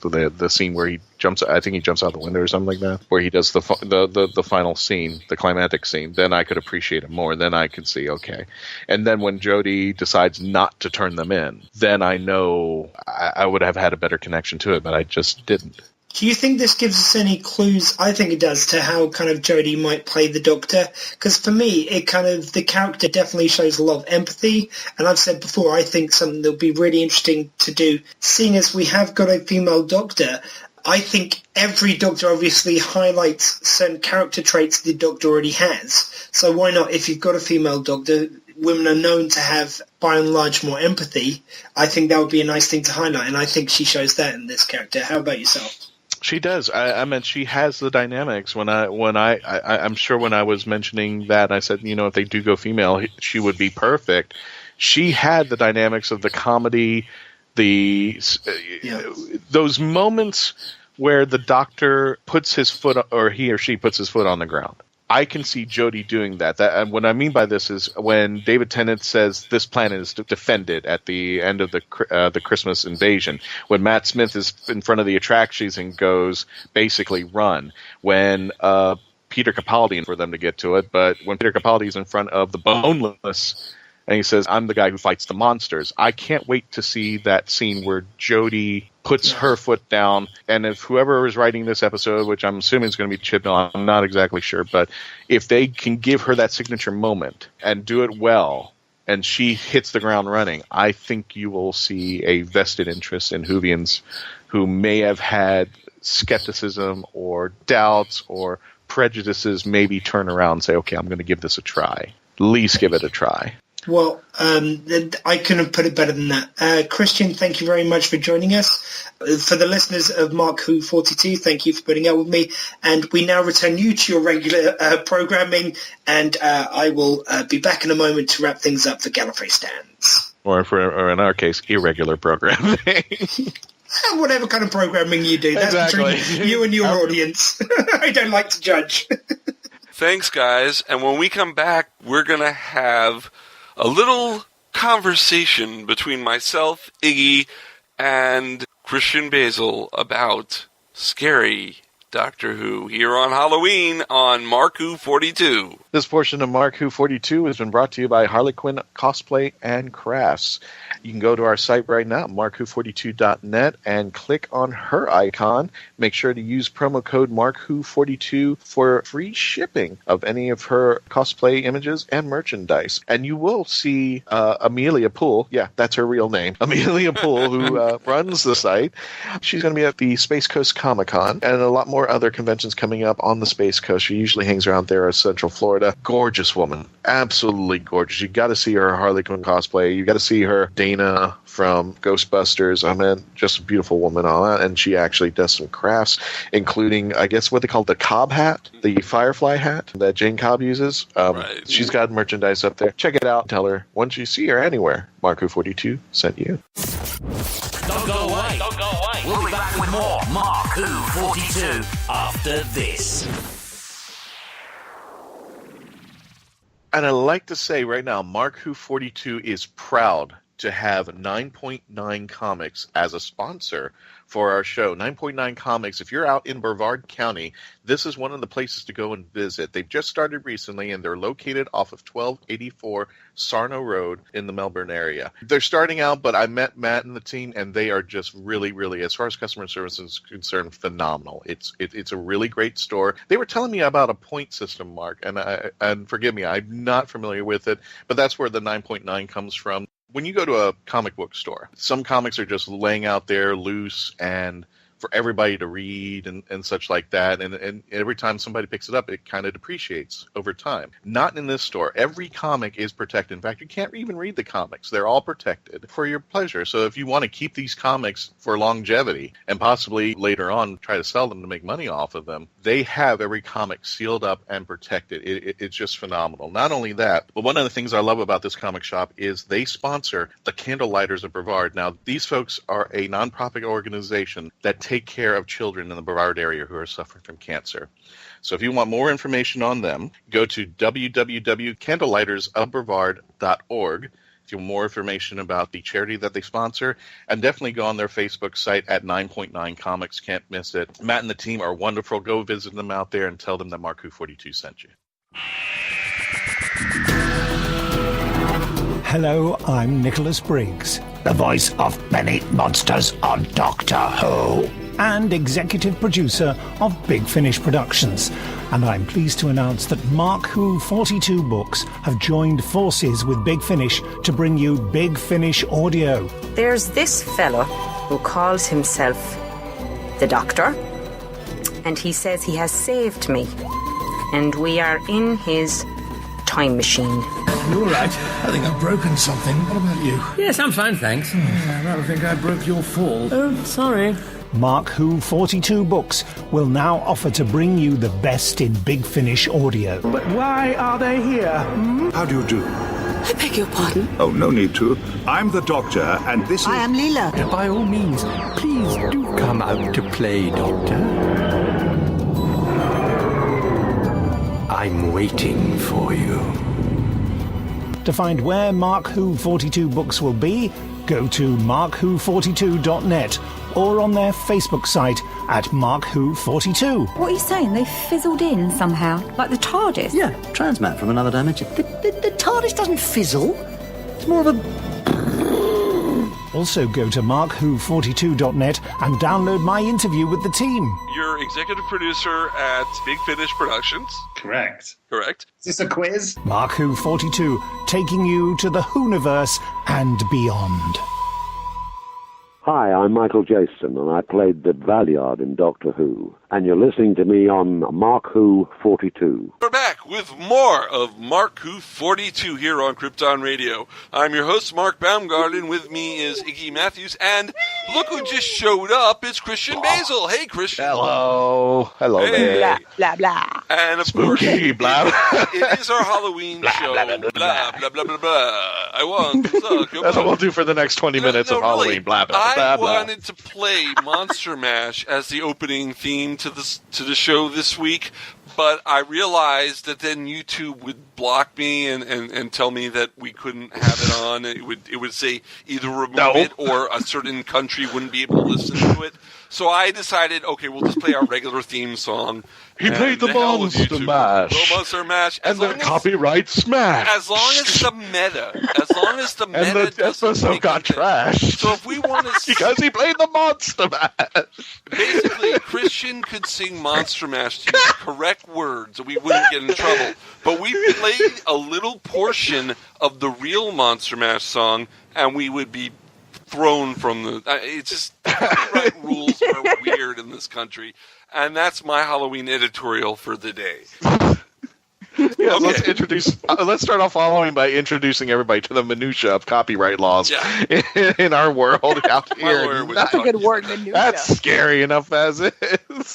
the scene where he jumps. I think he jumps out the window or something like that, where he does the final scene, the climactic scene. Then I could appreciate him more. Then I could see okay. And then when Jodie decides not to turn them in, then I know I would have had a better connection to it, but I just didn't. Do you think this gives us any clues? I think it does, to how kind of Jodie might play the Doctor. Because for me, the character definitely shows a lot of empathy. And I've said before, I think something that would be really interesting to do, seeing as we have got a female Doctor. I think every Doctor obviously highlights certain character traits the Doctor already has. So why not, if you've got a female Doctor, women are known to have, by and large, more empathy. I think that would be a nice thing to highlight, and I think she shows that in this character. How about yourself? She does. I mean, she has the dynamics. I'm sure when I was mentioning that, I said, if they do go female, she would be perfect. She had the dynamics of the comedy, those moments where the Doctor puts his foot, or he or she puts his foot on the ground. I can see Jodie doing that. And what I mean by this is when David Tennant says this planet is defended at the end of the Christmas invasion, when Matt Smith is in front of the attractions and goes basically run, when Peter Capaldi, for them to get to it, but when Peter Capaldi is in front of the Boneless and he says, I'm the guy who fights the monsters. I can't wait to see that scene where Jodie puts her foot down, and if whoever is writing this episode, which I'm assuming is going to be Chibnall, I'm not exactly sure, but if they can give her that signature moment and do it well, and she hits the ground running, I think you will see a vested interest in Whovians who may have had skepticism or doubts or prejudices maybe turn around and say, okay, I'm going to give this a try. At least give it a try. Well, I couldn't have put it better than that. Christian, thank you very much for joining us. For the listeners of MarkBOO42, thank you for putting up with me. And we now return you to your regular programming, and I will be back in a moment to wrap things up for Gallifrey Stands. Or in our case, irregular programming. Whatever kind of programming you do. That's exactly. between you and your audience. I don't like to judge. Thanks, guys. And when we come back, we're going to have a little conversation between myself, Iggy, and Christian Basil about scary Doctor Who here on Halloween on MarkBOO42. This portion of MarkBOO42 has been brought to you by Harley Quinn Cosplay and Crafts. You can go to our site right now, MarkBOO42.net, and click on her icon. Make sure to use promo code MarkBOO42 for free shipping of any of her cosplay images and merchandise. And you will see Amelia Poole, yeah, that's her real name, Amelia Poole, who runs the site. She's going to be at the Space Coast Comic-Con and a lot more other conventions coming up on the Space Coast. She usually hangs around there in Central Florida. Gorgeous woman. Absolutely gorgeous. You got to see her Harley Quinn cosplay. You got to see her Dana from Ghostbusters. I mean, just a beautiful woman on that. And she actually does some crafts, including, I guess, what they call the Cobb hat, the Firefly hat that Jane Cobb uses. Right. She's got merchandise up there. Check it out. Tell her once you see her anywhere, MarkBOO42 sent you. Don't go away. Don't go away. We'll be back with more MarkBOO42 after this. And I'd like to say right now, MarkBOO42 is proud to have 9.9 Comics as a sponsor for our show. 9.9 Comics, if you're out in Brevard County, this is one of the places to go and visit. They've just started recently, and they're located off of 1284 Sarno Road in the Melbourne area. They're starting out, but I met Matt and the team, and they are just really, really, as far as customer service is concerned, phenomenal. It's a really great store. They were telling me about a point system, Mark, and forgive me, I'm not familiar with it, but that's where the 9.9 comes from. When you go to a comic book store, some comics are just laying out there loose and for everybody to read and such like that. And every time somebody picks it up, it kind of depreciates over time. Not in this store. Every comic is protected. In fact, you can't even read the comics. They're all protected for your pleasure. So if you want to keep these comics for longevity and possibly later on try to sell them to make money off of them, they have every comic sealed up and protected. It's just phenomenal. Not only that, but one of the things I love about this comic shop is they sponsor the Candlelighters of Brevard. Now, these folks are a nonprofit organization that take care of children in the Brevard area who are suffering from cancer. So if you want more information on them, go to www.candlelightersofbrevard.org. If you want more information about the charity that they sponsor, and definitely go on their Facebook site at 9.9 Comics. Can't miss it. Matt and the team are wonderful. Go visit them out there and tell them that MarkBOO42 sent you. Hello, I'm Nicholas Briggs, the voice of many monsters on Doctor Who, and executive producer of Big Finish Productions. And I'm pleased to announce that MarkBOO42 Books have joined forces with Big Finish to bring you Big Finish Audio. There's this fellow who calls himself the Doctor, and he says he has saved me, and we are in his time machine. You're right. I think I've broken something. What about you? Yes, I'm fine, thanks. I rather think I broke your fall. Oh, sorry. MarkBOO42 Books will now offer to bring you the best in Big Finish audio. But why are they here? How do you do? I beg your pardon? Oh, no need to. I'm the Doctor, and this is... I am Leela. By all means, please do come out to play, Doctor. I'm waiting for you. To find where MarkBOO42 Books will be, go to markwho42.net or on their Facebook site at MarkBOO42. What are you saying? They fizzled in somehow? Like the TARDIS? Yeah, transmat from another dimension. The TARDIS doesn't fizzle. It's more of a... Also go to markwho42.net and download my interview with the team. You're executive producer at Big Finish Productions. Correct. Correct. Is this a quiz? MarkBOO42, taking you to the Whoniverse and beyond. Hi, I'm Michael Jason, and I played the Valeyard in Doctor Who. And you're listening to me on MarkBOO42. We're back with more of MarkBOO42 here on Krypton Radio. I'm your host, Mark Baumgarten. With me is Iggy Matthews, and look who just showed up. It's Christian Basil. Hey, Christian. Hello. Hello hey. there. Blah, blah, blah. And of Spooky, course, blah. it is our Halloween show. Blah, blah, blah, blah, blah. I want to talk about... That's what we'll do for the next 20 minutes of Halloween. Really, blah, blah, blah, I blah. wanted to play Monster Mash as the opening theme to the show this week, but I realized that then YouTube would block me and tell me that we couldn't have it on. It would say either remove it or a certain country wouldn't be able to listen to it. So I decided, okay, we'll just play our regular theme song. He played the Monster Mash. The Monster Mash. And the copyright smash. As long as the meta. And the episode got trashed. So if we want to... because he played the Monster Mash. Basically, Christian could sing Monster Mash to use the correct words, and we wouldn't get in trouble. But we played a little portion of the real Monster Mash song, and we would be thrown from the... It's just... Copyright rules are weird in this country. And that's my Halloween editorial for the day. Yeah, okay. Let's start off Halloween by introducing everybody to the minutia of copyright laws in our world out here. That's a good word, minutia. That's scary enough as is.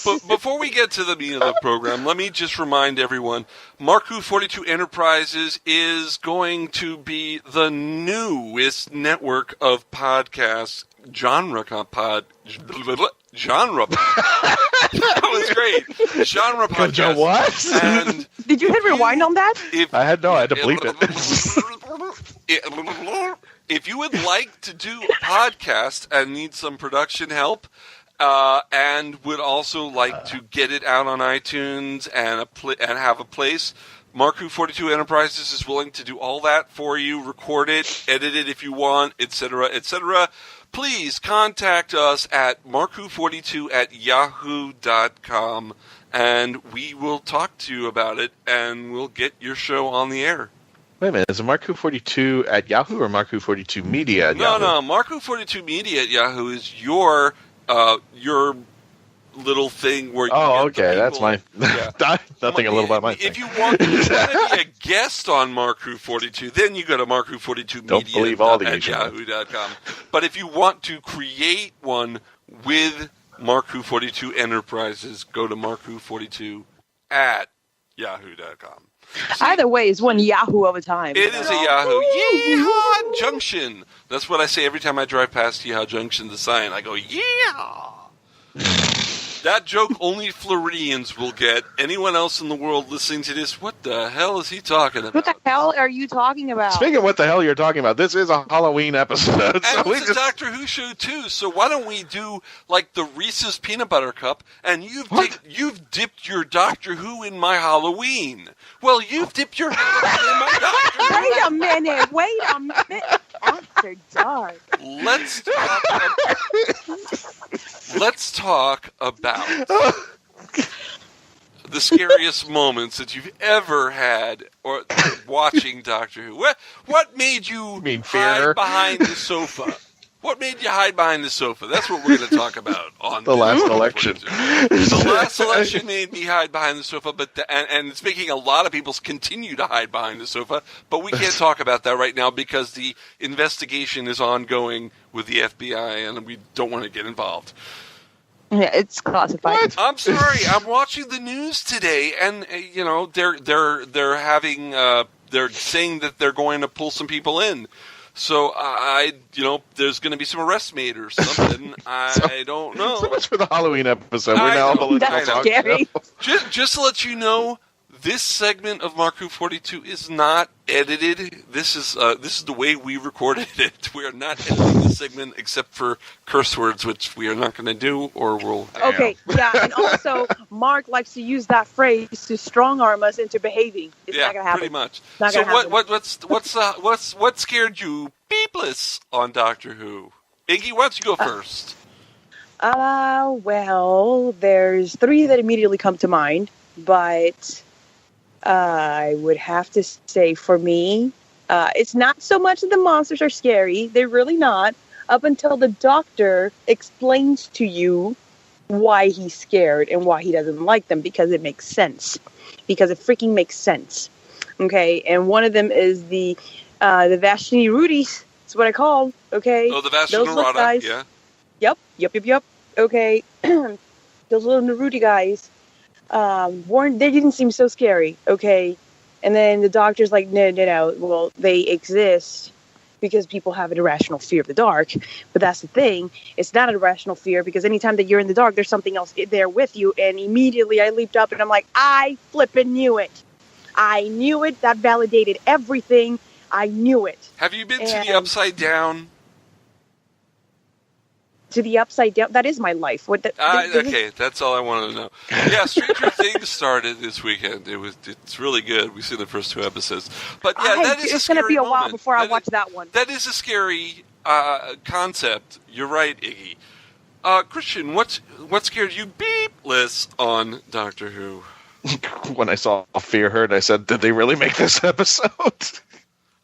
But before we get to the meat of the program, let me just remind everyone, MarkBOO42 Enterprises is going to be the newest network of podcasts, genre podcast. That was great. Genre podcast. What? And did you hit rewind on that? I had to bleep it. If you would like to do a podcast and need some production help, and would also like to get it out on iTunes and have a place, MarkBOO42 Enterprises is willing to do all that for you, record it, edit it if you want, etc., etc. Please contact us at MarkBOO42@yahoo.com, and we will talk to you about it, and we'll get your show on the air. Wait a minute, is it MarkBOO42 at Yahoo or MarkBOO42 Media at Yahoo? No, MarkBOO42 Media at Yahoo is your little thing where you okay, that's my... Nothing a little about my thing. If you want to be a guest on MarkBOO42, then you go to MarkBOO42 Don't believe all the at yahoo.com. But if you want to create one with MarkBOO42 Enterprises, go to MarkBOO42 at yahoo.com. Either way, it's one Yahoo of a time. It is a Yahoo. Yeehaw Junction. That's what I say every time I drive past Yeehaw Junction, the sign. I go, yeah. That joke only Floridians will get. Anyone else in the world listening to this, what the hell is he talking about? What the hell are you talking about? Speaking of what the hell you're talking about, this is a Halloween episode. And it's a Doctor Who show, too, so why don't we do, like, the Reese's Peanut Butter Cup, and you've dipped your Doctor Who in my Halloween. Well, you've dipped your Halloween in my Doctor Who. Wait a minute. After dark. Let's talk about the scariest moments that you've ever had or watching Doctor Who. What made you hide behind the sofa? What made you hide behind the sofa? That's what we're going to talk about on the last election. The last election made me hide behind the sofa, and it's making a lot of people continue to hide behind the sofa. But we can't talk about that right now because the investigation is ongoing with the FBI, and we don't want to get involved. Yeah, it's classified. What? I'm sorry. I'm watching the news today, and they're having they're saying that they're going to pull some people in. So there's going to be some arrests made or something. I don't know. So much for the Halloween episode. We're now political talk. Scary. Just to let you know, this segment of MarkBOO42 is not edited. This is the way we recorded it. We are not editing this segment except for curse words, which we are not going to do, or we'll. Okay, yeah, and also Mark likes to use that phrase to strong arm us into behaving. It's not going to happen. Pretty much. So what scared you, beepless, on Doctor Who? Iggy, why don't you go first? Well, there's 3 that immediately come to mind, but I would have to say for me, it's not so much that the monsters are scary. They're really not. Up until the Doctor explains to you why he's scared and why he doesn't like them, because it makes sense. Because it freaking makes sense. Okay, and one of them is the Vashti Rudies. That's what I call them. Okay. Oh, the Vashti Narada, yeah. Yep. Okay. Those little Narudi guys. They didn't seem so scary, okay? And then the Doctor's like, no, well, they exist because people have an irrational fear of the dark. But that's the thing. It's not an irrational fear because anytime that you're in the dark, there's something else there with you. And immediately I leaped up and I'm like, I flippin' knew it. I knew it. That validated everything. I knew it. Have you been to the Upside Down? To the Upside Down? That is my life. Okay, that's all I wanted to know. Yeah, Stranger Things started this weekend. It's really good. We've seen the first 2 episodes. But yeah, that is it's going to be a while before I watch that one. That is a scary concept. You're right, Iggy. Christian, what scared you beepless on Doctor Who? When I saw Fear Herd, I said, did they really make this episode?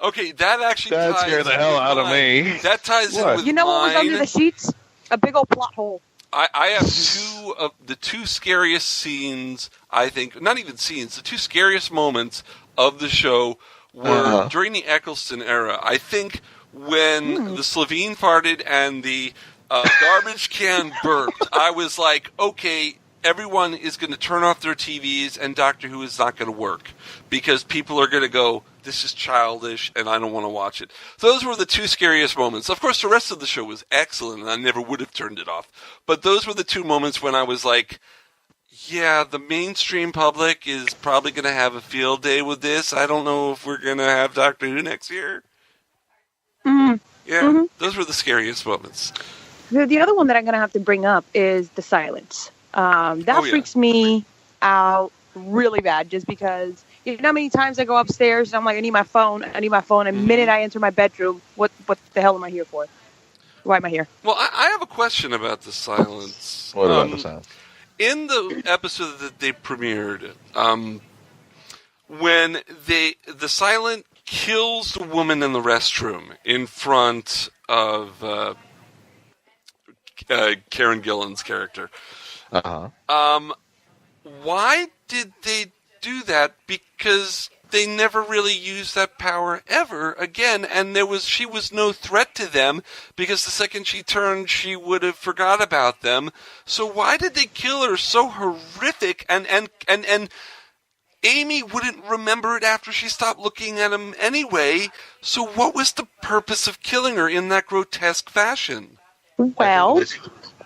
Okay, that actually that scared the hell out of me. That ties in with You know what was under the sheets? A big old plot hole. I have 2 of the 2 scariest scenes, I think, not even scenes, the 2 scariest moments of the show were during the Eccleston era. I think when the Slovene farted and the garbage can burped, I was like, okay, everyone is going to turn off their TVs and Doctor Who is not going to work because people are going to go, this is childish, and I don't want to watch it. Those were the 2 scariest moments. Of course, the rest of the show was excellent, and I never would have turned it off. But those were the 2 moments when I was like, yeah, the mainstream public is probably going to have a field day with this. I don't know if we're going to have Doctor Who next year. Yeah, those were the scariest moments. The other one that I'm going to have to bring up is the silence. That freaks me out really bad just because... You know how many times I go upstairs and I'm like, I need my phone. And the minute I enter my bedroom, what the hell am I here for? Why am I here? Well, I have a question about the silence. What about the silence? In the episode that they premiered, when the silent kills the woman in the restroom in front of Karen Gillan's character. Why did they do that? Because they never really used that power ever again, and she was no threat to them because the second she turned, she would have forgot about them. So why did they kill her so horrific? And Amy wouldn't remember it after she stopped looking at him anyway. So what was the purpose of killing her in that grotesque fashion? Well,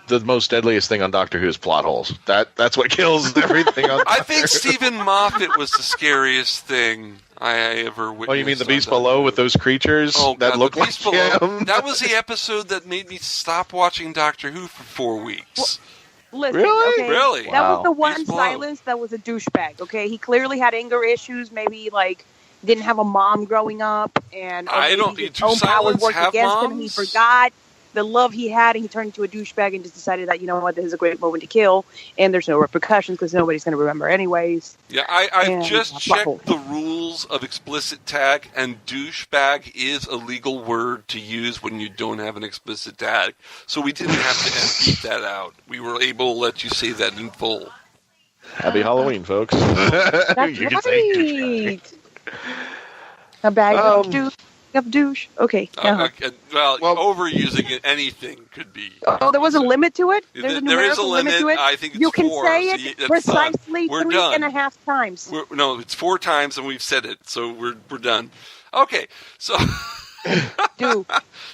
the most deadliest thing on Doctor Who is plot holes. That's what kills everything on I think Stephen Moffat was the scariest thing I ever witnessed. Oh, you mean the Beast Below with those creatures that look like him? That was the episode that made me stop watching Doctor Who for 4 weeks. Listen, Really? okay, Really? that was the one Beast Below. Silas that was a douchebag. Okay, he clearly had anger issues. Maybe like didn't have a mom growing up, and his own powers worked against him, and he forgot the love he had, and he turned into a douchebag and just decided that, you know what, this is a great moment to kill, and there's no repercussions because nobody's going to remember anyways. Yeah, I just checked the rules of explicit tag, and douchebag is a legal word to use when you don't have an explicit tag. So we didn't have to beat that out. We were able to let you say that in full. Happy Halloween, folks. That's You can say right. A bag of douche. Okay. Well, overusing it, anything could be. Oh, there was a limit to it? There's a There is a numerical limit. to it? I think it's you can 4. say So it that's precisely done. We're done. 3.5 times. No, it's 4 times, and we've said it, so we're done. Okay, so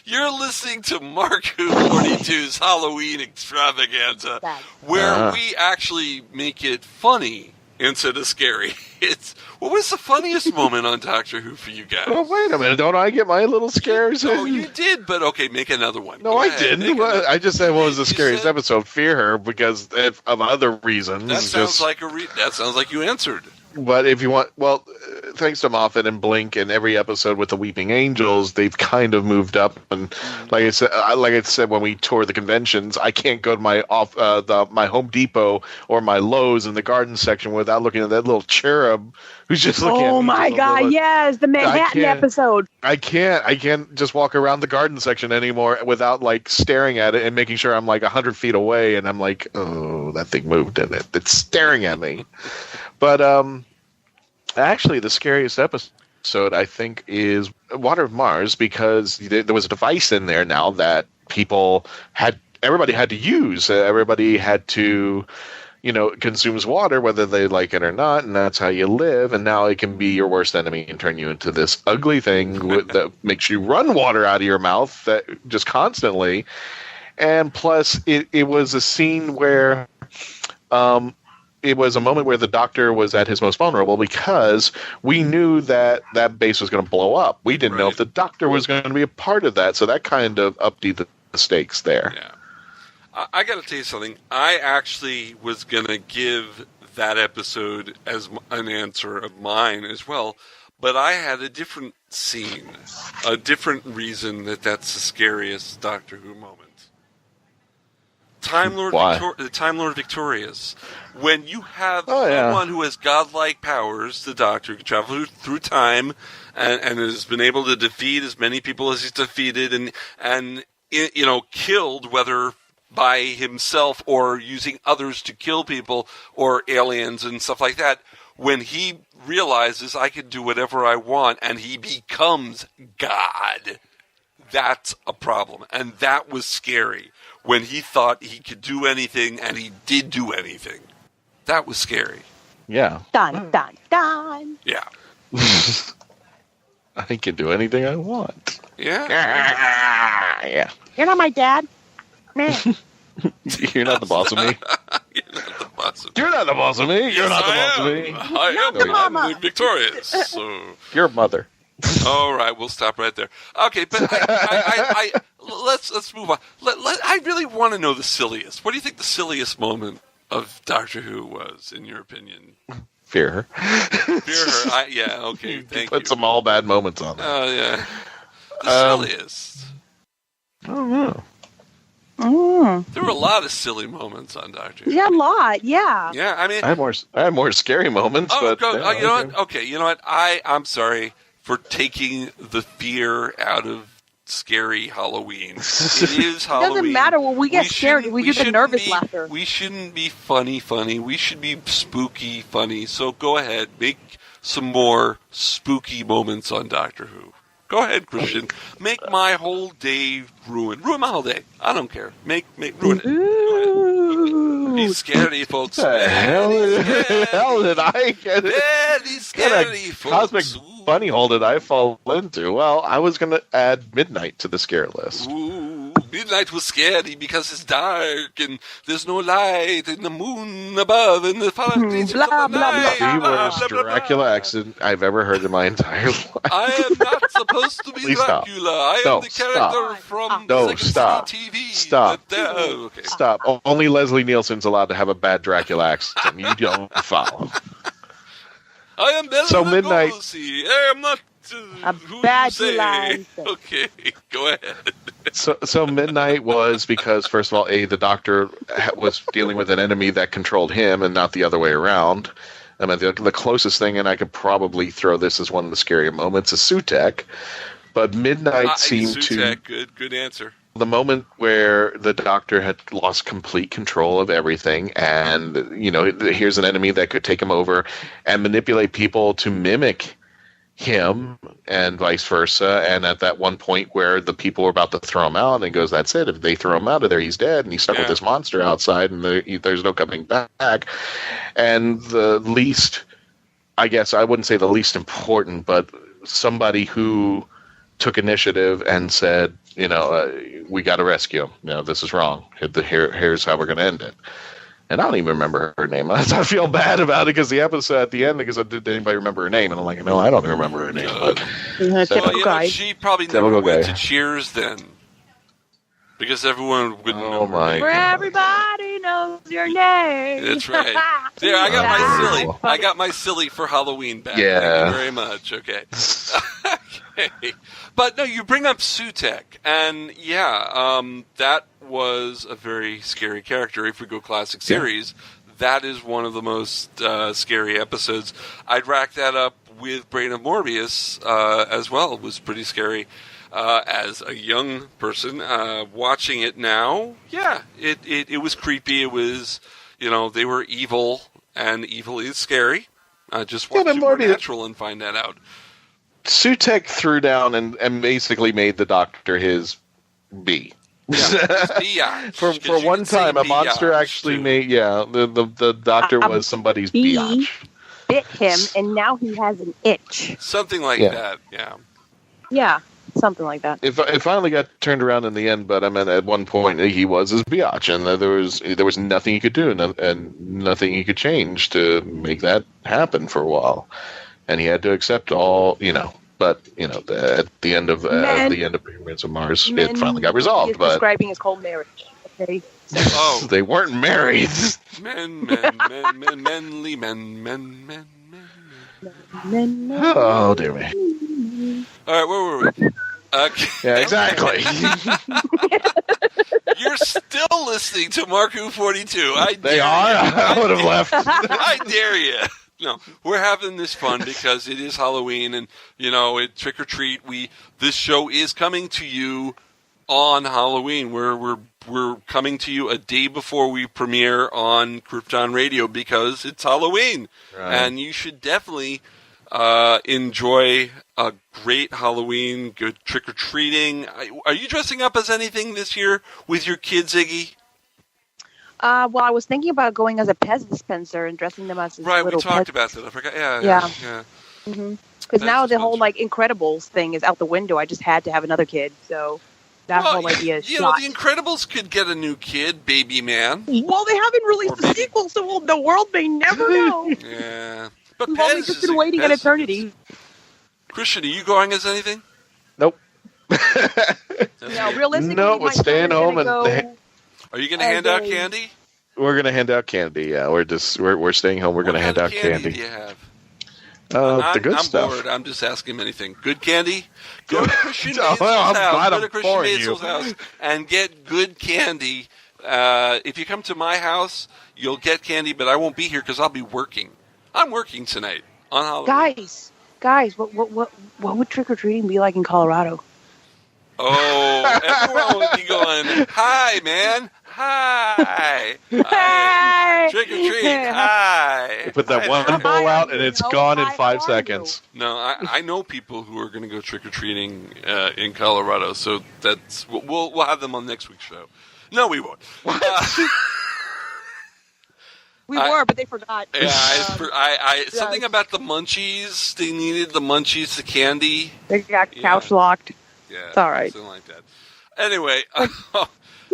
you're listening to MarkBOO42's Halloween Extravaganza, where we actually make it funny instead of scary. What was the funniest moment on Doctor Who for you guys? Oh, wait a minute. Don't I get my little scares? Oh, you did, but okay, make another one. No, I didn't. I just said what was the scariest episode? Fear Her, because of other reasons. That sounds like you answered. But if you want, well, thanks to Moffat and Blink and every episode with the Weeping Angels, they've kind of moved up. And like I said, when we tour the conventions, I can't go to my my Home Depot or my Lowe's in the garden section without looking at that little cherub who's just looking at me. Oh my God! Yes, the Manhattan episode. I can't just walk around the garden section anymore without like staring at it and making sure I'm like 100 feet away, and I'm like, oh, that thing moved, and it's staring at me. But actually, the scariest episode, I think, is Water of Mars, because there was a device in there now that everybody had to use. Everybody had to, consumes water, whether they like it or not, and that's how you live. And now it can be your worst enemy and turn you into this ugly thing that makes you run water out of your mouth that just constantly. And plus, it was a scene where it was a moment where the Doctor was at his most vulnerable, because we knew that base was going to blow up. We didn't know if the Doctor was going to be a part of that, so that kind of upped the stakes there. Yeah. I got to tell you something. I actually was going to give that episode as an answer of mine as well, but I had a different scene, a different reason that's the scariest Doctor Who moment. Time Lord Victorious. When you have someone who has godlike powers, the Doctor can travel through time and has been able to defeat as many people as he's defeated and killed, whether by himself or using others to kill people or aliens and stuff like that. When he realizes I can do whatever I want and he becomes God, that's a problem. And that was scary. When he thought he could do anything, and he did do anything. That was scary. Yeah. Dun, dun, dun. Yeah. I can do anything I want. Yeah. Yeah. You're not my dad. Man. You're not the boss of me. You're not the boss of me. You're not the boss of me. You're not the boss of me. I'm victorious. So. Your mother. All right, we'll stop right there. Okay, but let's move on. I really want to know the silliest. What do you think the silliest moment of Doctor Who was, in your opinion? Fear Her. Fear Her. Yeah. Okay. Thank you. Put some all bad moments on there. Oh yeah. The silliest. I don't know. There were a lot of silly moments on Doctor Who. Yeah, a lot. Yeah. Yeah. I mean, I had more scary moments. You but know what? Okay. You know what? I'm sorry for taking the fear out of scary Halloween. It is Halloween. It doesn't matter. When we get scared, we do the nervous laughter. We shouldn't be funny. We should be spooky funny. So go ahead. Make some more spooky moments on Doctor Who. Go ahead, Christian. Make my whole day ruin. Ruin my whole day. I don't care. Ruin it. Be scary, folks. What the hell did I get? Very scary, folks. Cosmic bunny hole did I fall into? Well, I was going to add midnight to the scare list. Ooh, midnight was scary because it's dark and there's no light and the moon above and the politics blah, of the blah, night. The worst Dracula accent I've ever heard in my entire life. I am not supposed to be Please stop. Dracula. I am the character from Second City TV. Stop. Okay. Stop. Only Leslie Nielsen's allowed to have a bad Dracula accent. You don't follow. I am Bela So Midnight- Lugosi. I am not who bad you say. line. Okay, go ahead. So Midnight was because, first of all, the Doctor was dealing with an enemy that controlled him and not the other way around. I mean, the closest thing, and I could probably throw this as one of the scarier moments, is Sutek. But Midnight seemed Sutek, good answer. The moment where the Doctor had lost complete control of everything, and here's an enemy that could take him over and manipulate people to mimic him and vice versa. And at that one point where the people were about to throw him out, and he goes, that's it, if they throw him out of there, he's dead, and he's stuck with this monster outside, and there's no coming back. And the least, I guess I wouldn't say the least important, but somebody who took initiative and said, we got to rescue him. This is wrong. Here's how we're going to end it. And I don't even remember her name. I feel bad about it because the episode at the end, because did anybody remember her name? And I'm like, no, I don't remember her name. Typical guy. She probably never went to Cheers then. Because everyone would know her name. Where everybody knows your name. That's right. There, I got my silly. I got my silly for Halloween back. Yeah. Thank you very much. Okay. Okay. But no, you bring up Sutek, and that was a very scary character. If we go classic series, that is one of the most scary episodes. I'd rack that up with Brain of Morbius as well. It was pretty scary. As a young person watching it now, it was creepy. It was, they were evil, and evil is scary. Just watch Supernatural and find that out. Sutek threw down and basically made the Doctor his B. Yeah, for one time, a monster actually made. Yeah, the Doctor was somebody's biatch. Bit him, and now he has an itch. Something like that. Yeah. Yeah. Something like that. It finally got turned around in the end, but I mean, at one point he was his biatch, and there was nothing he could do, and nothing he could change to make that happen for a while, and he had to accept all, But at the end of Pyramids of Mars, it finally got resolved. But describing his cold marriage. Okay. They weren't married. Men. Oh dear me. All right, where were we? Okay. Yeah, exactly. You're still listening to MarkBOO42. They are? I would have left. I dare you. No, we're having this fun because it is Halloween, and trick or treat. This show is coming to you on Halloween. We're coming to you a day before we premiere on Krypton Radio because it's Halloween, and you should definitely enjoy a great Halloween, good trick-or-treating. Are you dressing up as anything this year with your kids, Iggy? Well, I was thinking about going as a Pez dispenser and dressing them as right, little we talked pets. about that. I forgot. Yeah. Because now the whole Incredibles thing is out the window. I just had to have another kid, so that whole idea is shot. The Incredibles could get a new kid, Baby Man. Well, they haven't released the sequel, so the world may never know. Yeah. But We've only just been waiting an eternity. Christian, are you going as anything? Nope. No, realistically, no, we're staying home and. Are you going to hand out candy? We're going to hand out candy. Yeah, we're staying home. We're going to hand out candy. What do you have? The good stuff. I'm bored. I'm just asking him anything. Good candy? Go to Christian I'm glad I'm boring you. house and get good candy. If you come to my house, you'll get candy, but I won't be here because I'll be working. I'm working tonight on Halloween. Guys, what would trick or treating be like in Colorado? Oh, everyone would be going, hi, man. Hi. Trick or treat. Hi. You put that one bowl out and it's gone in 5 seconds. No, I know people who are going to go trick or treating in Colorado, so that's we'll have them on next week's show. No, we won't. We were, but they forgot. Yeah, something about the munchies. They needed the munchies, the candy. They got couch locked. Yeah, it's all right. Something like that. Anyway,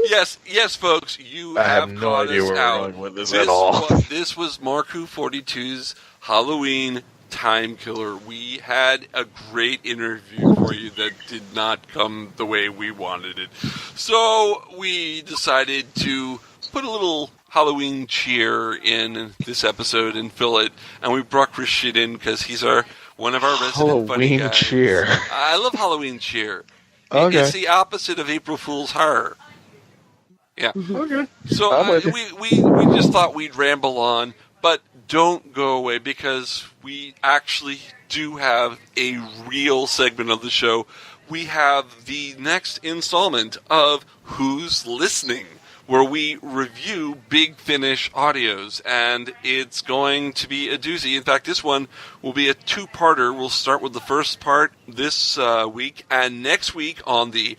yes, folks, you I have have no caught idea us where we're out. going with this at all. This was MarkBOO42's Halloween Time Killer. We had a great interview for you that did not come the way we wanted it. So we decided to put a little Halloween cheer in this episode and fill it. And we brought Chris Shit in because he's one of our resident funny Halloween guys. cheer. I love Halloween cheer. Okay. It's the opposite of April Fool's horror. Yeah. Okay. So we just thought we'd ramble on, but don't go away because we actually do have a real segment of the show. We have the next installment of Who's Listening, where we review Big Finish audios, and it's going to be a doozy. In fact, this one will be a two-parter. We'll start with the first part this week, and next week on the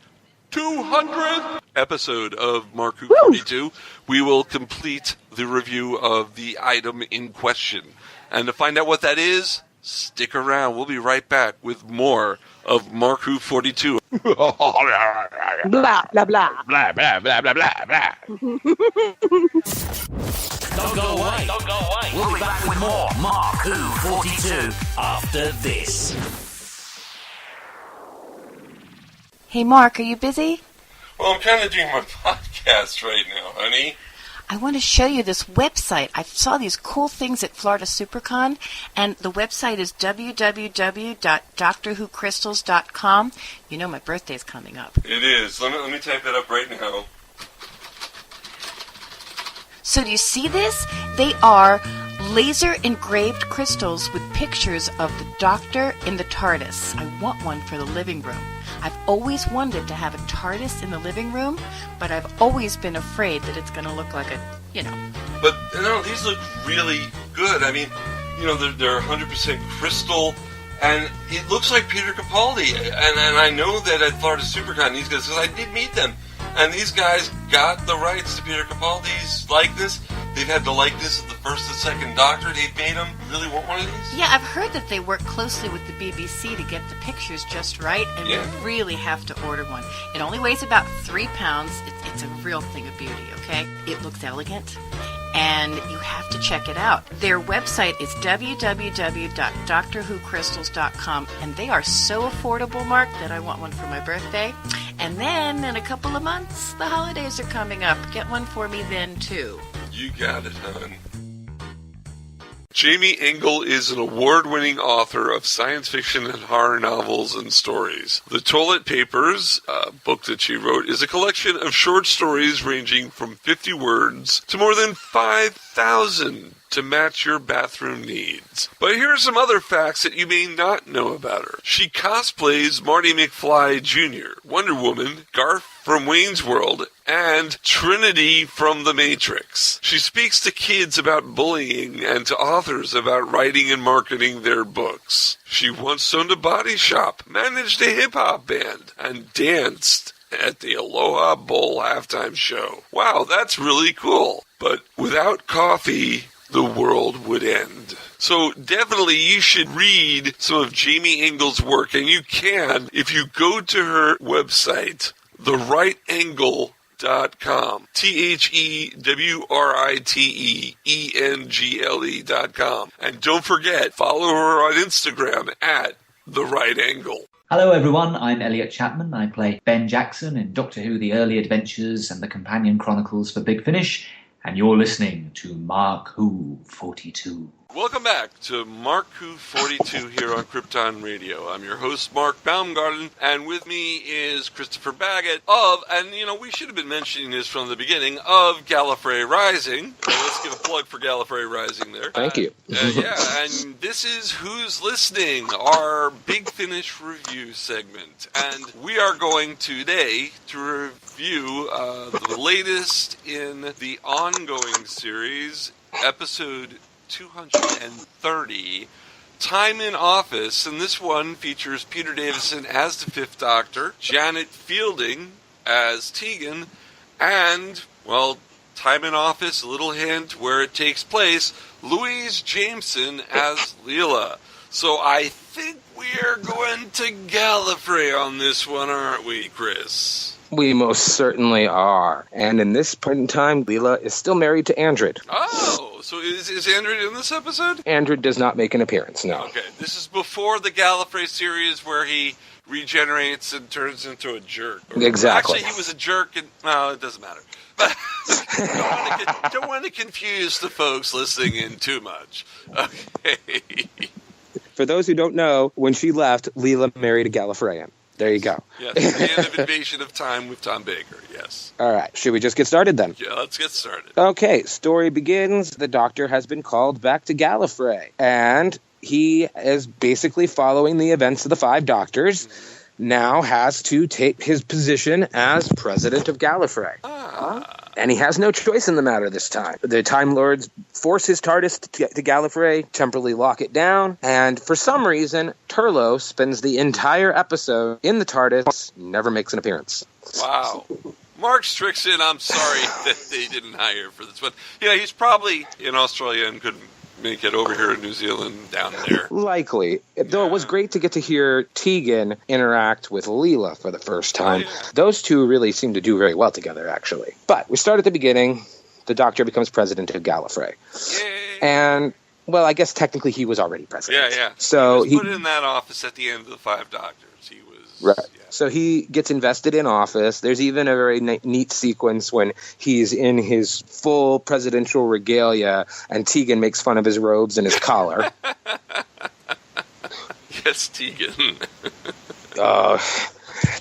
200th episode of MarkBOO42, we will complete the review of the item in question. And to find out what that is, stick around. We'll be right back with more of MarkBOO42. Blah, blah, blah. Blah, blah, blah, blah, blah, blah. Don't go away. Don't go away. We'll be back with more MarkBOO42 after this. Hey, Mark, are you busy? Well, I'm kind of doing my podcast right now, honey. I want to show you this website. I saw these cool things at Florida SuperCon, and the website is www.drwhocrystals.com. You know my birthday's coming up. It is. Let me type that up right now. So do you see this? They are laser-engraved crystals with pictures of the Doctor in the TARDIS. I want one for the living room. I've always wanted to have a TARDIS in the living room, but I've always been afraid that it's going to look like But, these look really good. I mean, they're 100% crystal, and it looks like Peter Capaldi. And I know that at Florida SuperCon, these guys, because I did meet them, and these guys got the rights to Peter Capaldi's likeness. They've had the likeness of the first and second Doctor. They've made them. You really want one of these? Yeah, I've heard that they work closely with the BBC to get the pictures just right, and we really have to order one. It only weighs about 3 pounds. It's a real thing of beauty, okay? It looks elegant, and you have to check it out. Their website is www.drwhocrystals.com, and they are so affordable, Mark, that I want one for my birthday. And then, in a couple of months, the holidays are coming up. Get one for me then, too. You got it, hon. Jamie Engel is an award-winning author of science fiction and horror novels and stories. The Toilet Papers, a book that she wrote, is a collection of short stories ranging from 50 words to more than 5,000 to match your bathroom needs. But here are some other facts that you may not know about her. She cosplays Marty McFly Jr., Wonder Woman, Garth from Wayne's World, and Trinity from The Matrix. She speaks to kids about bullying and to authors about writing and marketing their books. She once owned a body shop, managed a hip-hop band, and danced at the Aloha Bowl halftime show. Wow, that's really cool. But without coffee, the world would end. So definitely you should read some of Jamie Engel's work, and you can if you go to her website, therighteangle.com. THEWRITEENGLE.com. And don't forget, follow her on Instagram at therighteangle. Hello everyone, I'm Elliot Chapman. I play Ben Jackson in Doctor Who The Early Adventures and the Companion Chronicles for Big Finish, and you're listening to MarkBOO42. Welcome back to MarkBOO42 here on Krypton Radio. I'm your host, Mark Baumgarten, and with me is Christopher Baggott we should have been mentioning this from the beginning, of Gallifrey Rising. Let's give a plug for Gallifrey Rising there. Thank you. And this is Who's Listening, our Big Finish review segment. And we are going today to review the latest in the ongoing series, episode 230, Time in Office, and this one features Peter Davison as the Fifth Doctor, Janet Fielding as Tegan, and, Time in Office, a little hint where it takes place, Louise Jameson as Leela. So I think we're going to Gallifrey on this one, aren't we, Chris? We most certainly are. And in this point in time, Leela is still married to Andred. Oh, so is Andred in this episode? Andred does not make an appearance, no. Okay, this is before the Gallifrey series where he regenerates and turns into a jerk. Exactly. Actually, he was a jerk, and well, it doesn't matter. Don't want to confuse the folks listening in too much. Okay. For those who don't know, when she left, Leela married a Gallifreyan. There you go. Yes, the end of Invasion of Time with Tom Baker, yes. All right, should we just get started then? Yeah, let's get started. Okay, story begins. The Doctor has been called back to Gallifrey, and he is basically following the events of the Five Doctors, now has to take his position as President of Gallifrey. And he has no choice in the matter this time. The Time Lords force his TARDIS to Gallifrey, temporarily lock it down, and for some reason, Turlough spends the entire episode in the TARDIS, never makes an appearance. Wow. Mark Strickson, I'm sorry that they didn't hire for this, but he's probably in Australia and couldn't make it over here in New Zealand down there. Likely. Though it was great to get to hear Tegan interact with Leela for the first time. Oh, yeah. Those two really seem to do very well together, actually. But we start at the beginning. The Doctor becomes president of Gallifrey. Yay. And, well, I guess technically he was already president. Yeah. So he was put in that office at the end of the Five Doctors. He was... Right. Yeah. So he gets invested in office. There's even a very neat sequence when he's in his full presidential regalia and Tegan makes fun of his robes and his collar. Yes, Tegan.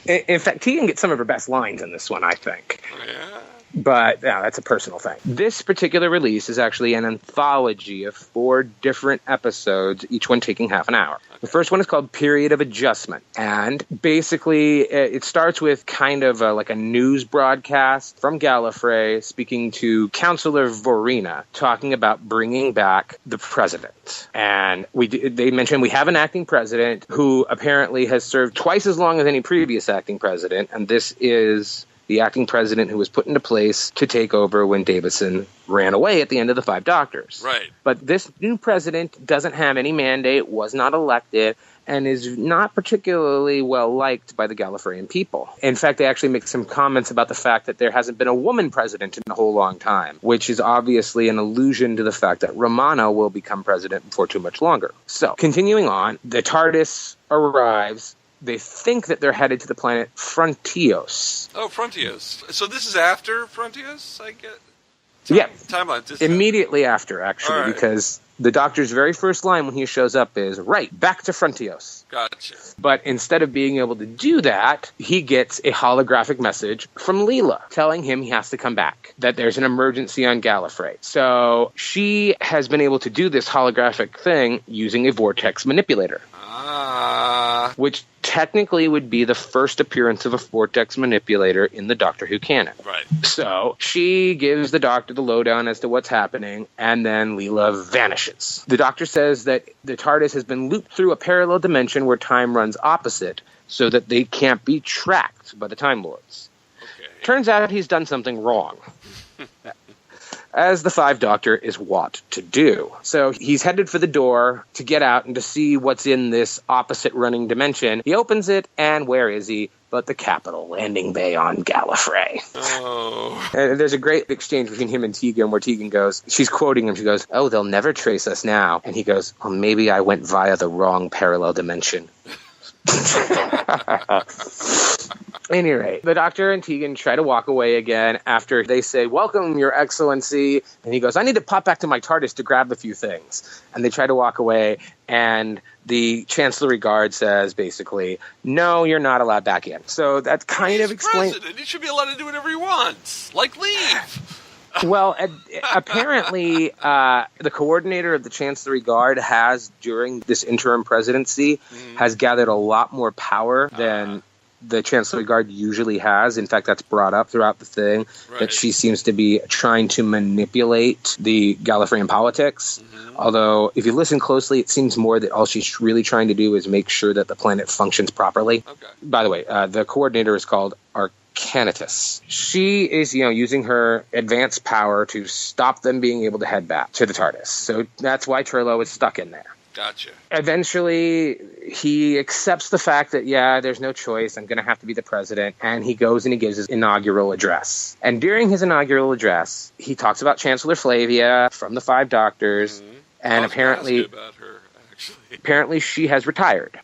In fact, Tegan gets some of her best lines in this one, I think. Yeah. But yeah, that's a personal thing. This particular release is actually an anthology of 4 different episodes, each one taking half an hour. Okay. The first one is called Period of Adjustment. And basically, it starts with kind of like a news broadcast from Gallifrey speaking to Councillor Vorina, talking about bringing back the president. And they mentioned we have an acting president who apparently has served twice as long as any previous acting president. And this is the acting president who was put into place to take over when Davison ran away at the end of the Five Doctors. Right. But this new president doesn't have any mandate, was not elected, and is not particularly well liked by the Gallifreyan people. In fact, they actually make some comments about the fact that there hasn't been a woman president in a whole long time, which is obviously an allusion to the fact that Romana will become president before too much longer. So, continuing on, the TARDIS arrives. They think that they're headed to the planet Frontios. Oh, Frontios. So this is after Frontios, I get? Yeah. Timeline. Immediately after, actually, right. Because the Doctor's very first line when he shows up is, right, back to Frontios. Gotcha. But instead of being able to do that, he gets a holographic message from Leela telling him he has to come back, that there's an emergency on Gallifrey. So she has been able to do this holographic thing using a vortex manipulator. Which technically would be the first appearance of a vortex manipulator in the Doctor Who canon. Right. So she gives the Doctor the lowdown as to what's happening, and then Leela vanishes. The Doctor says that the TARDIS has been looped through a parallel dimension where time runs opposite, so that they can't be tracked by the Time Lords. Okay. Turns out he's done something wrong. As the Five Doctor is wont to do. So he's headed for the door to get out and to see what's in this opposite running dimension. He opens it, and where is he? But the capital landing bay on Gallifrey. Oh. And there's a great exchange between him and Tegan where Tegan goes, she's quoting him, she goes, oh, they'll never trace us now. And he goes, well, maybe I went via the wrong parallel dimension. At any rate, the Doctor and Tegan try to walk away again after they say, welcome, Your Excellency. And he goes, I need to pop back to my TARDIS to grab a few things. And they try to walk away, and the Chancellery Guard says, basically, no, you're not allowed back in. So that's kind of explains... He should be allowed to do whatever he wants. Like, leave. Well, apparently, the coordinator of the Chancellery Guard has, during this interim presidency, has gathered a lot more power than the Chancellery Guard usually has. In fact, that's brought up throughout the thing, that she seems to be trying to manipulate the Gallifreyan politics. Although, if you listen closely, it seems more that all she's really trying to do is make sure that the planet functions properly. Okay. By the way, the coordinator is called Arcanitus. She is, using her advanced power to stop them being able to head back to the TARDIS. So that's why Turlough is stuck in there. Gotcha. Eventually, he accepts the fact that, there's no choice. I'm going to have to be the president. And he goes and he gives his inaugural address. And during his inaugural address, he talks about Chancellor Flavia from the Five Doctors. Mm-hmm. And apparently, about her, actually. Apparently she has retired.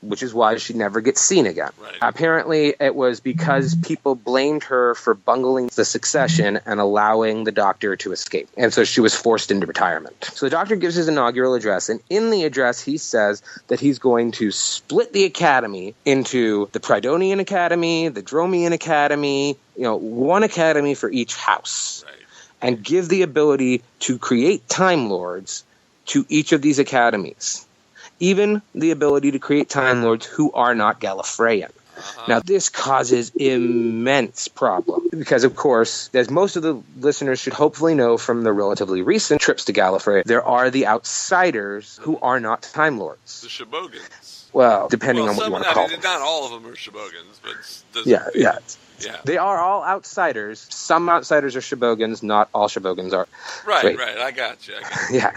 Which is why she never gets seen again. Right. Apparently, it was because people blamed her for bungling the succession and allowing the Doctor to escape. And so she was forced into retirement. So the Doctor gives his inaugural address, and in the address, he says that he's going to split the Academy into the Pridonian Academy, the Dromian Academy, one academy for each house. Right. And give the ability to create Time Lords to each of these academies. Even the ability to create Time Lords who are not Gallifreyan. Now, this causes immense problem because, of course, as most of the listeners should hopefully know from the relatively recent trips to Gallifrey, there are the outsiders who are not Time Lords. The Shibogans. Well, depending on what you want to call them. Not all of them are Shibogans, but... Yeah. They are all outsiders. Some outsiders are Shibogans, not all Shibogans are. Right, I got you. Yeah.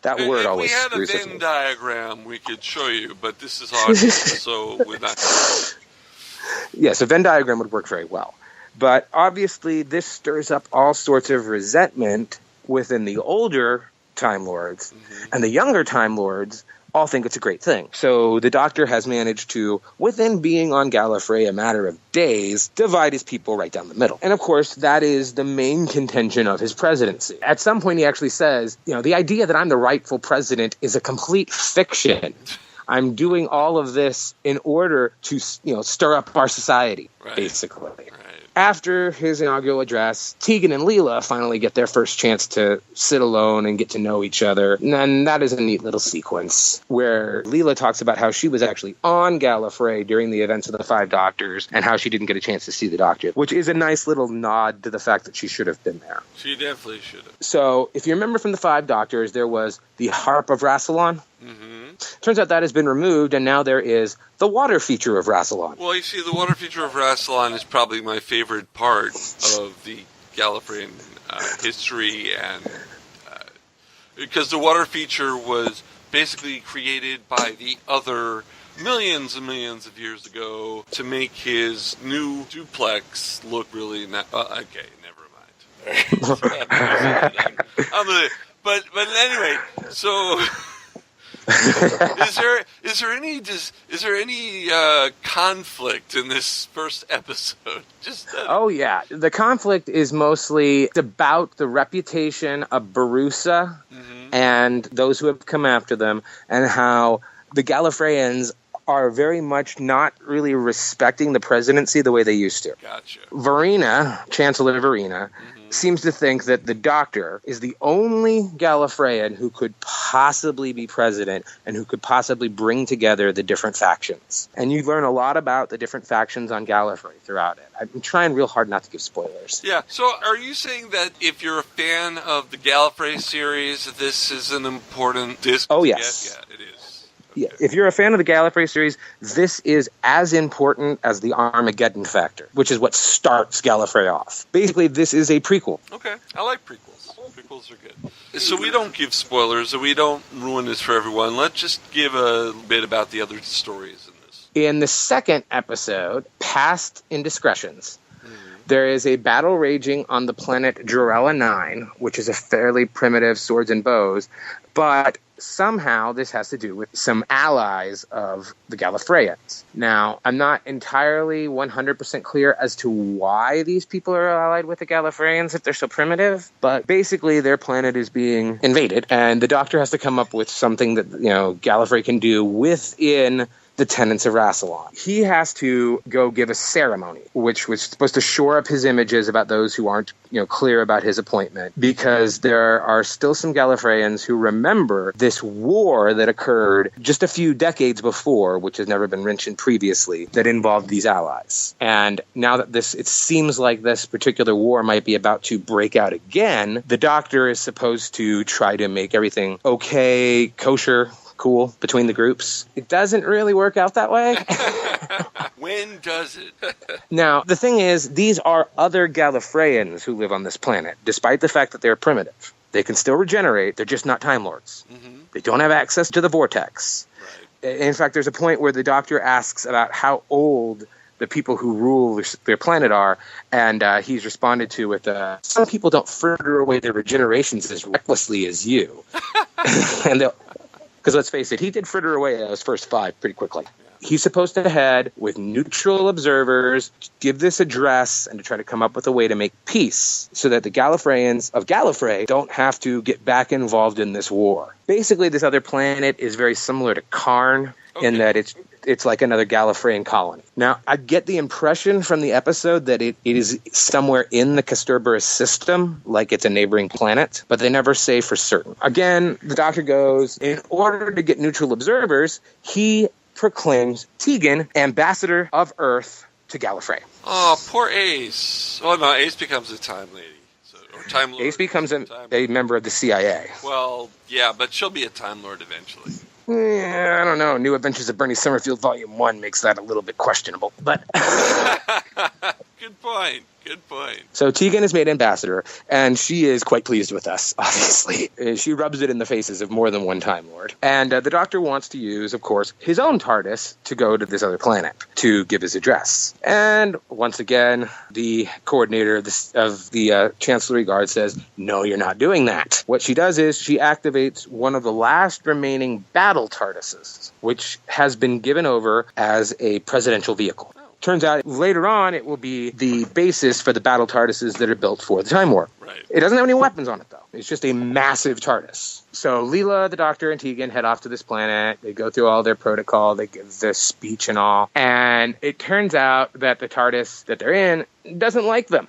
That word always screws with me. If we had a Venn diagram, we could show you, but this is audio, so we're not... Yes, a Venn diagram would work very well. But obviously, this stirs up all sorts of resentment within the older Time Lords, and the younger Time Lords all think it's a great thing. So the Doctor has managed to, within being on Gallifrey a matter of days, divide his people right down the middle. And of course, that is the main contention of his presidency. At some point, he actually says, the idea that I'm the rightful president is a complete fiction. I'm doing all of this in order to, stir up our society, basically. Right. After his inaugural address, Tegan and Leela finally get their first chance to sit alone and get to know each other. And that is a neat little sequence where Leela talks about how she was actually on Gallifrey during the events of the Five Doctors and how she didn't get a chance to see the Doctor, which is a nice little nod to the fact that she should have been there. She definitely should have. So, if you remember from the Five Doctors, there was the Harp of Rassilon. Mm-hmm. Turns out that has been removed, and now there is the water feature of Rassilon. Well, you see, the water feature of Rassilon is probably my favorite part of the Gallifreyan history, and because the water feature was basically created by the other millions and millions of years ago to make his new duplex look really... okay, never mind. But anyway, so... Is there any conflict in this first episode? Oh yeah, the conflict is mostly about the reputation of Barusa and those who have come after them, and how the Gallifreyans are very much not really respecting the presidency the way they used to. Gotcha. Varina, Chancellor Varina, seems to think that the Doctor is the only Gallifreyan who could possibly be president and who could possibly bring together the different factions. And you learn a lot about the different factions on Gallifrey throughout it. I'm trying real hard not to give spoilers. Yeah, so are you saying that if you're a fan of the Gallifrey series, this is an important disc? Oh, yes. Yeah, it is. Yeah, if you're a fan of the Gallifrey series, this is as important as the Armageddon Factor, which is what starts Gallifrey off. Basically, this is a prequel. Okay, I like prequels. Prequels are good. So we don't give spoilers, so we don't ruin this for everyone. Let's just give a bit about the other stories in this. In the second episode, Past Indiscretions, there is a battle raging on the planet Jorella 9, which is a fairly primitive swords and bows, but somehow this has to do with some allies of the Gallifreyans. Now, I'm not entirely 100% clear as to why these people are allied with the Gallifreyans if they're so primitive, but basically their planet is being invaded, and the Doctor has to come up with something that, Gallifrey can do within the tenets of Rassilon. He has to go give a ceremony, which was supposed to shore up his images about those who aren't, clear about his appointment, because there are still some Gallifreyans who remember this war that occurred just a few decades before, which has never been mentioned previously, that involved these allies. And now that it seems like this particular war might be about to break out again, the Doctor is supposed to try to make everything okay, kosher, cool between the groups. It doesn't really work out that way. When does it? Now, the thing is, these are other Gallifreyans who live on this planet, despite the fact that they're primitive. They can still regenerate. They're just not Time Lords. They don't have access to the vortex. In fact, there's a point where the Doctor asks about how old the people who rule their planet are, and he's responded to with, some people don't fritter away their regenerations as recklessly as you. Because let's face it, he did fritter away those first 5 pretty quickly. He's supposed to head with neutral observers, give this address, and to try to come up with a way to make peace so that the Gallifreyans of Gallifrey don't have to get back involved in this war. Basically, this other planet is very similar to Karn in that it's like another Gallifreyan colony. Now, I get the impression from the episode that it is somewhere in the Costarring system, like it's a neighboring planet, but they never say for certain. Again, the Doctor goes, in order to get neutral observers, he proclaims Tegan ambassador of Earth to Gallifrey. Oh, poor Ace. Oh, no, Ace becomes a Time Lady. Or Time Lord. Ace becomes a member of the CIA. Well, yeah, but she'll be a Time Lord eventually. I don't know. New Adventures of Bernie Summerfield Volume 1 makes that a little bit questionable. But Good point. Good point. So Tegan is made ambassador, and she is quite pleased with us, obviously. She rubs it in the faces of more than one Time Lord. And the Doctor wants to use, of course, his own TARDIS to go to this other planet to give his address. And once again, the coordinator of the Chancellery Guard says, no, you're not doing that. What she does is she activates one of the last remaining battle TARDISes, which has been given over as a presidential vehicle. Turns out later on it will be the basis for the battle TARDISes that are built for the Time War. Right. It doesn't have any weapons on it, though. It's just a massive TARDIS. So Leela, the Doctor, and Tegan head off to this planet. They go through all their protocol. They give their speech and all. And it turns out that the TARDIS that they're in doesn't like them.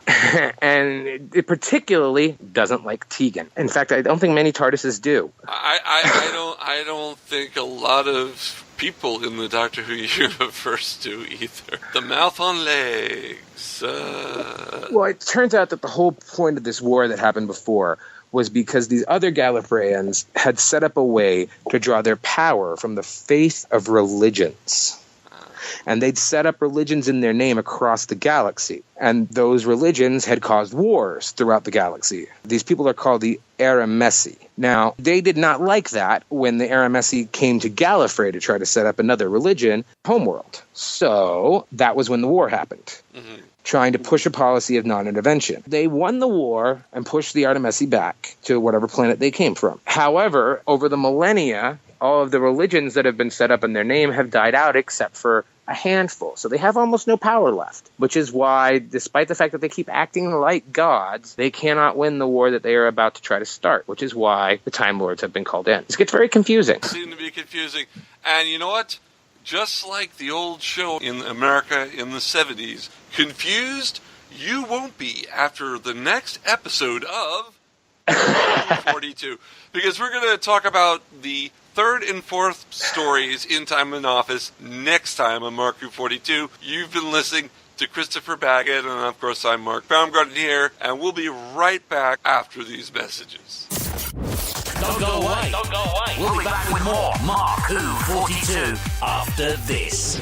And it particularly doesn't like Tegan. In fact, I don't think many TARDISes do. I don't think a lot of people in the Doctor Who universe do either. The mouth on legs. Well, it turns out that the whole point of this war that happened before was because these other Gallifreyans had set up a way to draw their power from the faith of religions. And they'd set up religions in their name across the galaxy. And those religions had caused wars throughout the galaxy. These people are called the Aramessi. Now, they did not like that when the Aramessi came to Gallifrey to try to set up another religion, homeworld. So that was when the war happened. Trying to push a policy of non-intervention. They won the war and pushed the Artemisi back to whatever planet they came from. However, over the millennia, all of the religions that have been set up in their name have died out except for a handful. So they have almost no power left, which is why, despite the fact that they keep acting like gods, they cannot win the war that they are about to try to start, which is why the Time Lords have been called in. This gets very confusing. It seems to be confusing. And you know what? Just like the old show in America in the 70s, confused you won't be after the next episode of 42. Because we're going to talk about the third and fourth stories in Time in Office next time on MarkBOO42. You've been listening to Christopher Baggott, and of course I'm Mark Baumgarten here, and we'll be right back after these messages. Don't go away. Don't go away. We'll be back with more MarkBOO42 after this.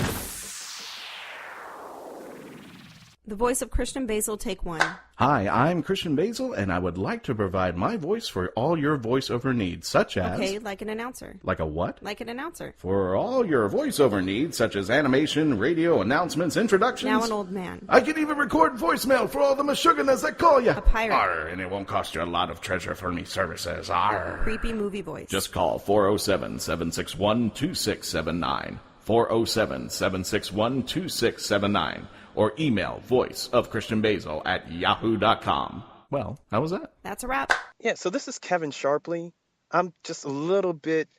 The voice of Christian Basil, take one. Hi, I'm Christian Basil, and I would like to provide my voice for all your voiceover needs, such as... Okay, like an announcer. Like a what? Like an announcer. For all your voiceover needs, such as animation, radio, announcements, introductions... Now an old man. I can even record voicemail for all the Meshuggahs that call you. A pirate. Arr, and it won't cost you a lot of treasure for me services. Arr. Creepy movie voice. Just call 407-761-2679. 407-761-2679. Or email voiceofchristianbasil@yahoo.com. Well, how was that? That's a wrap. Yeah, so this is Kevin Sharpley. I'm just a little bit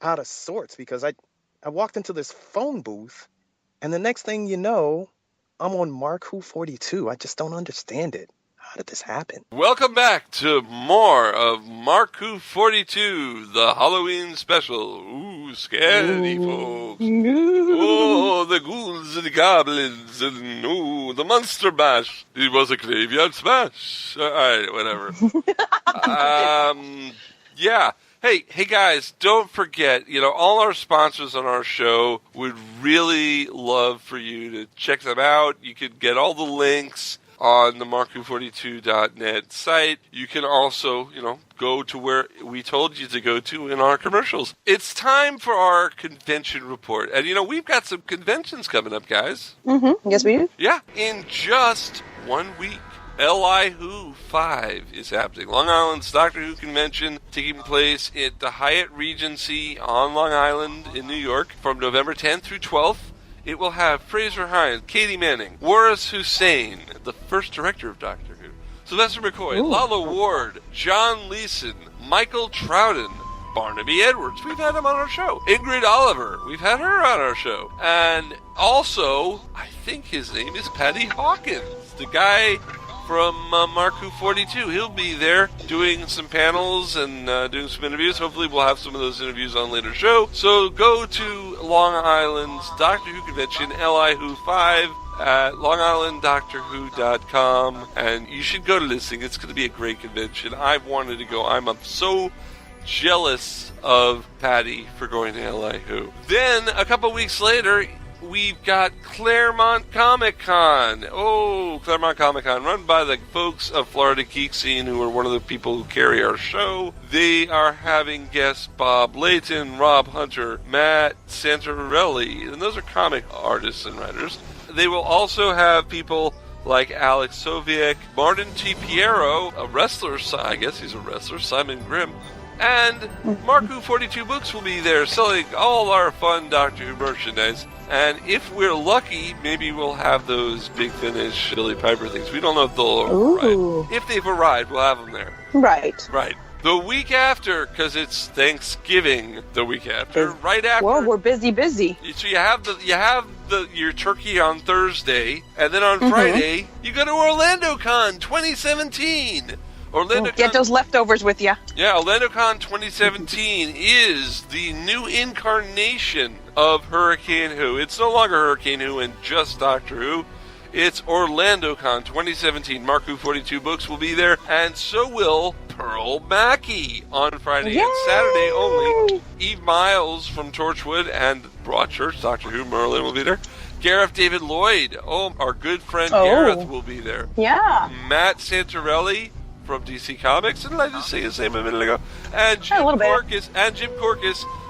out of sorts because I walked into this phone booth, and the next thing you know, I'm on MarkBOO42. I just don't understand it. How did this happen? Welcome back to more of MarkBOO42, the Halloween Special. Ooh, scary folks. Oh, the ghouls and the goblins and the monster bash. It was a graveyard smash. All right, whatever. Yeah. Hey guys, don't forget, all our sponsors on our show would really love for you to check them out. You could get all the links on the MarkBOO42.net site. You can also, go to where we told you to go to in our commercials. It's time for our convention report. And, we've got some conventions coming up, guys. Mm-hmm. Yes, we do. Yeah. In just 1 week, Who 5 is happening. Long Island's Doctor Who convention taking place at the Hyatt Regency on Long Island in New York from November 10th through 12th. It will have Fraser Hines, Katie Manning, Waris Hussein, the first director of Doctor Who, Sylvester McCoy, Lala Ward, John Leeson, Michael Troughton, Barnaby Edwards, we've had him on our show, Ingrid Oliver, we've had her on our show, and also, I think his name is Paddy Hawkins, the guy from MarkBOO42. He'll be there doing some panels and doing some interviews. Hopefully we'll have some of those interviews on later show. So go to Long Island's Doctor Who convention, Who 5, at longislanddoctorwho.com, and you should go to this thing. It's going to be a great convention. I've wanted to go. I'm so jealous of Patty for going to Who. Then, a couple weeks later, we've got Claremont Comic Con. Oh, Claremont Comic Con, run by the folks of Florida Geek Scene, who are one of the people who carry our show. They are having guests Bob Layton, Rob Hunter, Matt Santorelli, and those are comic artists and writers. They will also have people like Alex Soviek, Martin T. Piero, a wrestler, I guess he's a wrestler, Simon Grimm, and MarkBOO42 Books will be there selling all our fun Doctor Who merchandise. And if we're lucky, maybe we'll have those Big Finish Billy Piper things. We don't know if they'll arrive. If they've arrived, we'll have them there. Right. Right. The week after, because it's Thanksgiving the week after, right after. Well, we're busy. So you have your turkey on Thursday, and then on Friday, you go to OrlandoCon 2017. Get those leftovers with you. Yeah, OrlandoCon 2017 is the new incarnation of Hurricane Who. It's no longer Hurricane Who and just Doctor Who. It's OrlandoCon 2017. MarkBOO42 Books will be there, and so will Pearl Mackie on Friday and Saturday only. Eve Miles from Torchwood and Broadchurch, Doctor Who, Merlin will be there. Gareth David Lloyd, our good friend Gareth will be there. Yeah. Matt Santorelli from DC Comics, and I just say his name a minute ago. And Jim Corkus,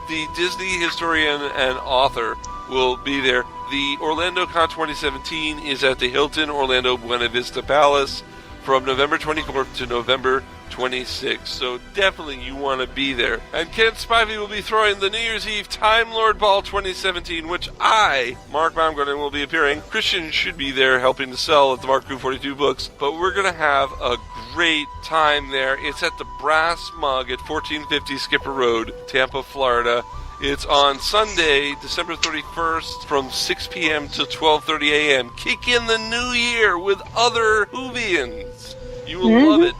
the Disney historian and author, will be there. The OrlandoCon 2017 is at the Hilton Orlando Buena Vista Palace from November 24th to November 26th. So definitely you want to be there. And Ken Spivey will be throwing the New Year's Eve Time Lord Ball 2017, which I, Mark Baumgarten, will be appearing. Christian should be there helping to sell at the MarkBOO42 Books. But we're going to have a great time there. It's at the Brass Mug at 1450 Skipper Road, Tampa, Florida. It's on Sunday, December 31st from 6 p.m. to 12:30 a.m. Kick in the new year with other Whovians. You will love it.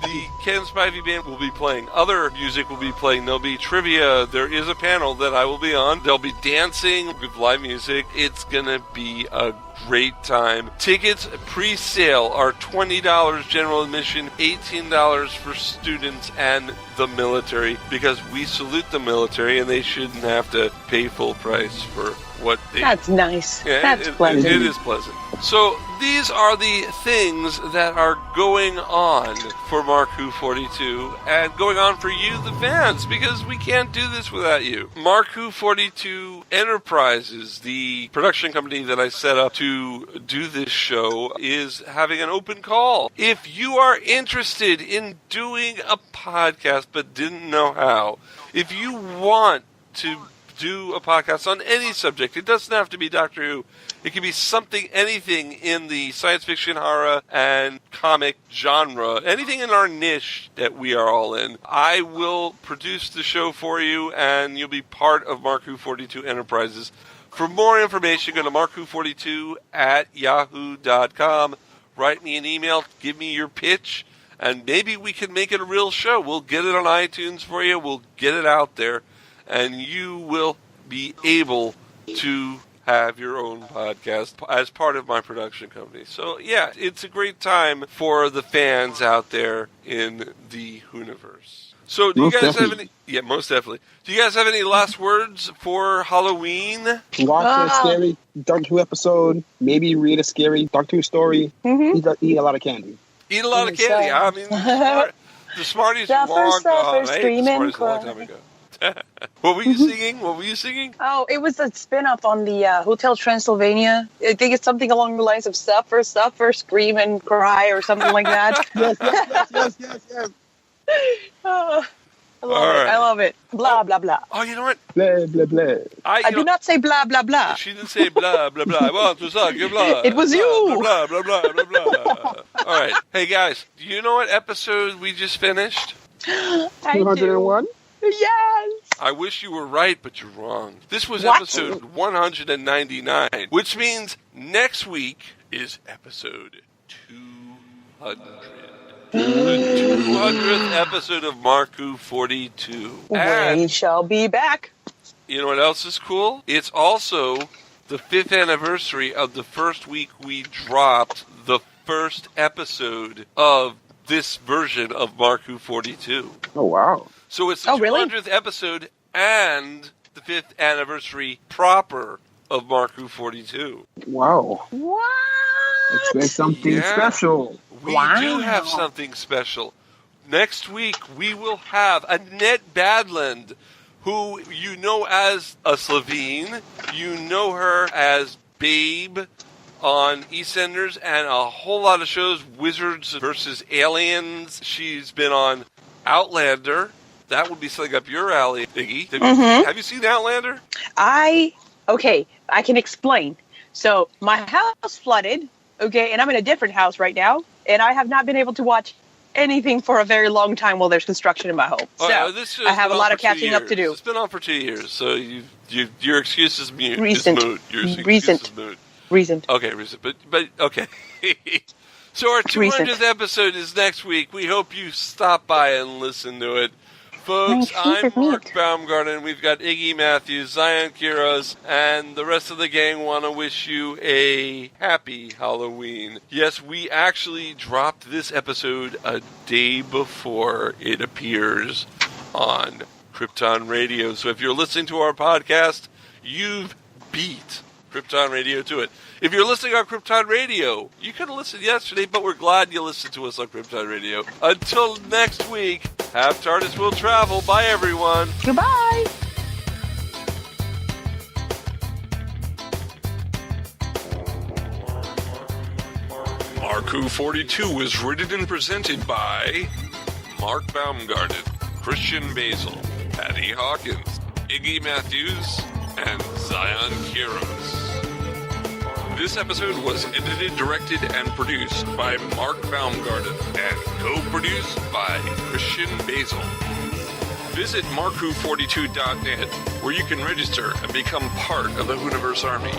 The Ken Spivey Band will be playing. Other music will be playing. There'll be trivia. There is a panel that I will be on. There'll be dancing with live music. It's going to be a great time. Tickets pre-sale are $20 general admission, $18 for students and the military, because we salute the military and they shouldn't have to pay full price for what they... That's nice. Yeah, That's pleasant. It is pleasant. So these are the things that are going on for MarkBOO42 and going on for you, the fans, because we can't do this without you. MarkBOO42 Enterprises, the production company that I set up to do this show, is having an open call. If you are interested in doing a podcast but didn't know how, if you want to do a podcast on any subject, it doesn't have to be Doctor Who. It can be something, anything in the science fiction, horror, and comic genre, anything in our niche that we are all in. I will produce the show for you, and you'll be part of MarkBOO42 Enterprises. For more information, go to MarkBOO42@yahoo.com. Write me an email, give me your pitch, and maybe we can make it a real show. We'll get it on iTunes for you. We'll get it out there, and you will be able to have your own podcast as part of my production company. So, yeah, it's a great time for the fans out there in the Whoniverse. So, do you Most guys have definitely. any? Yeah, most definitely. Do you guys have any last words for Halloween? Watch a scary Doctor Who episode. Maybe read a scary Doctor Who story. Eat a lot of candy. Eat a lot of candy. I mean, the Smarties are long gone. I ate the Smarties a long time ago. What were you singing? What were you singing? Oh, it was a spin-off on the Hotel Transylvania. I think it's something along the lines of suffer, scream and cry or something like that. yes. Oh, I love it. Blah, blah, blah. Oh, you know what? Blah, blah, blah. I do not say blah, blah, blah. She didn't say blah, blah, blah. I want to suck your blah. It was you. Blah, blah, blah, blah, blah, blah. All right. Hey, guys, do you know what episode we just finished? 201? Yes. I wish you were right, but you're wrong. This was episode 199, which means next week is episode 200. The 200th episode of MarkBOO42. And We shall be back. you know what else is cool? It's also the 5th anniversary of the first week we dropped the first episode of this version of MarkBOO42. Oh, wow. So it's the 200th episode and the 5th anniversary proper of MarkBOO42. Wow. What? Expect something special. We do have something special. Next week, we will have Annette Badland, who you know as a Slovene. You know her as Babe on EastEnders and a whole lot of shows, Wizards versus Aliens. She's been on Outlander. That would be something up your alley, Iggy. Have you seen Outlander? I can explain. So my house flooded, and I'm in a different house right now, and I have not been able to watch anything for a very long time while there's construction in my home. So I have a lot of catching up to do. It's been on for 2 years, so your excuse is mute. Recent. It's moot. Your excuse is moot. Recent. Okay, recent. But okay. So our 200th episode is next week. We hope you stop by and listen to it. Folks, I'm Mark Baumgarten. We've got Iggy Matthews, Zion Quiroz, and the rest of the gang want to wish you a happy Halloween. Yes, we actually dropped this episode a day before it appears on Krypton Radio. So if you're listening to our podcast, you've beat Krypton Radio to it. If you're listening on Krypton Radio, you could have listened yesterday, but we're glad you listened to us on Krypton Radio. Until next week, have TARDIS will travel. Bye, everyone. Goodbye. MarkBOO42 is written and presented by Mark Baumgarten, Christian Basil, Patty Hawkins, Iggy Matthews, and Zion Quiroz. This episode was edited, directed, and produced by Mark Baumgarten and co-produced by Christian Basil. Visit MarkBOO42.net where you can register and become part of the Hooniverse Army.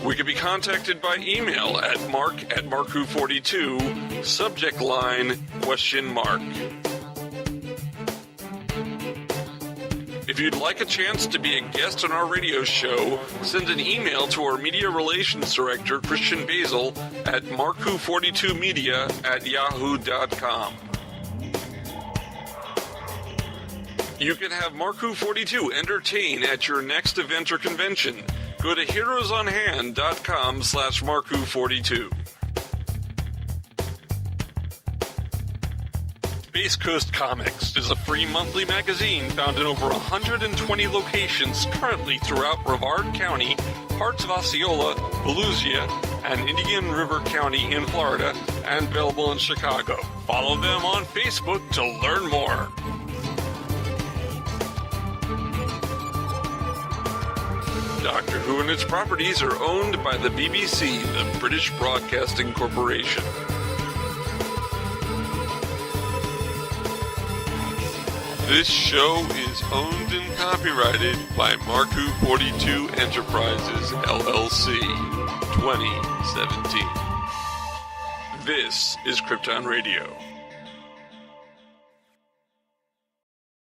We can be contacted by email at mark@MarkBOO42, subject line, ? If you'd like a chance to be a guest on our radio show, send an email to our Media Relations Director, Christian Basil, at markBOO42media@yahoo.com. You can have MarkBOO42 entertain at your next event or convention. Go to heroesonhand.com/MarkBOO42. Space Coast Comics is a free monthly magazine found in over 120 locations currently throughout Brevard County, parts of Osceola, Volusia, and Indian River County in Florida, and available in Chicago. Follow them on Facebook to learn more. Doctor Who and its properties are owned by the BBC, the British Broadcasting Corporation. This show is owned and copyrighted by MarkBOO42 Enterprises, LLC, 2017. This is Krypton Radio.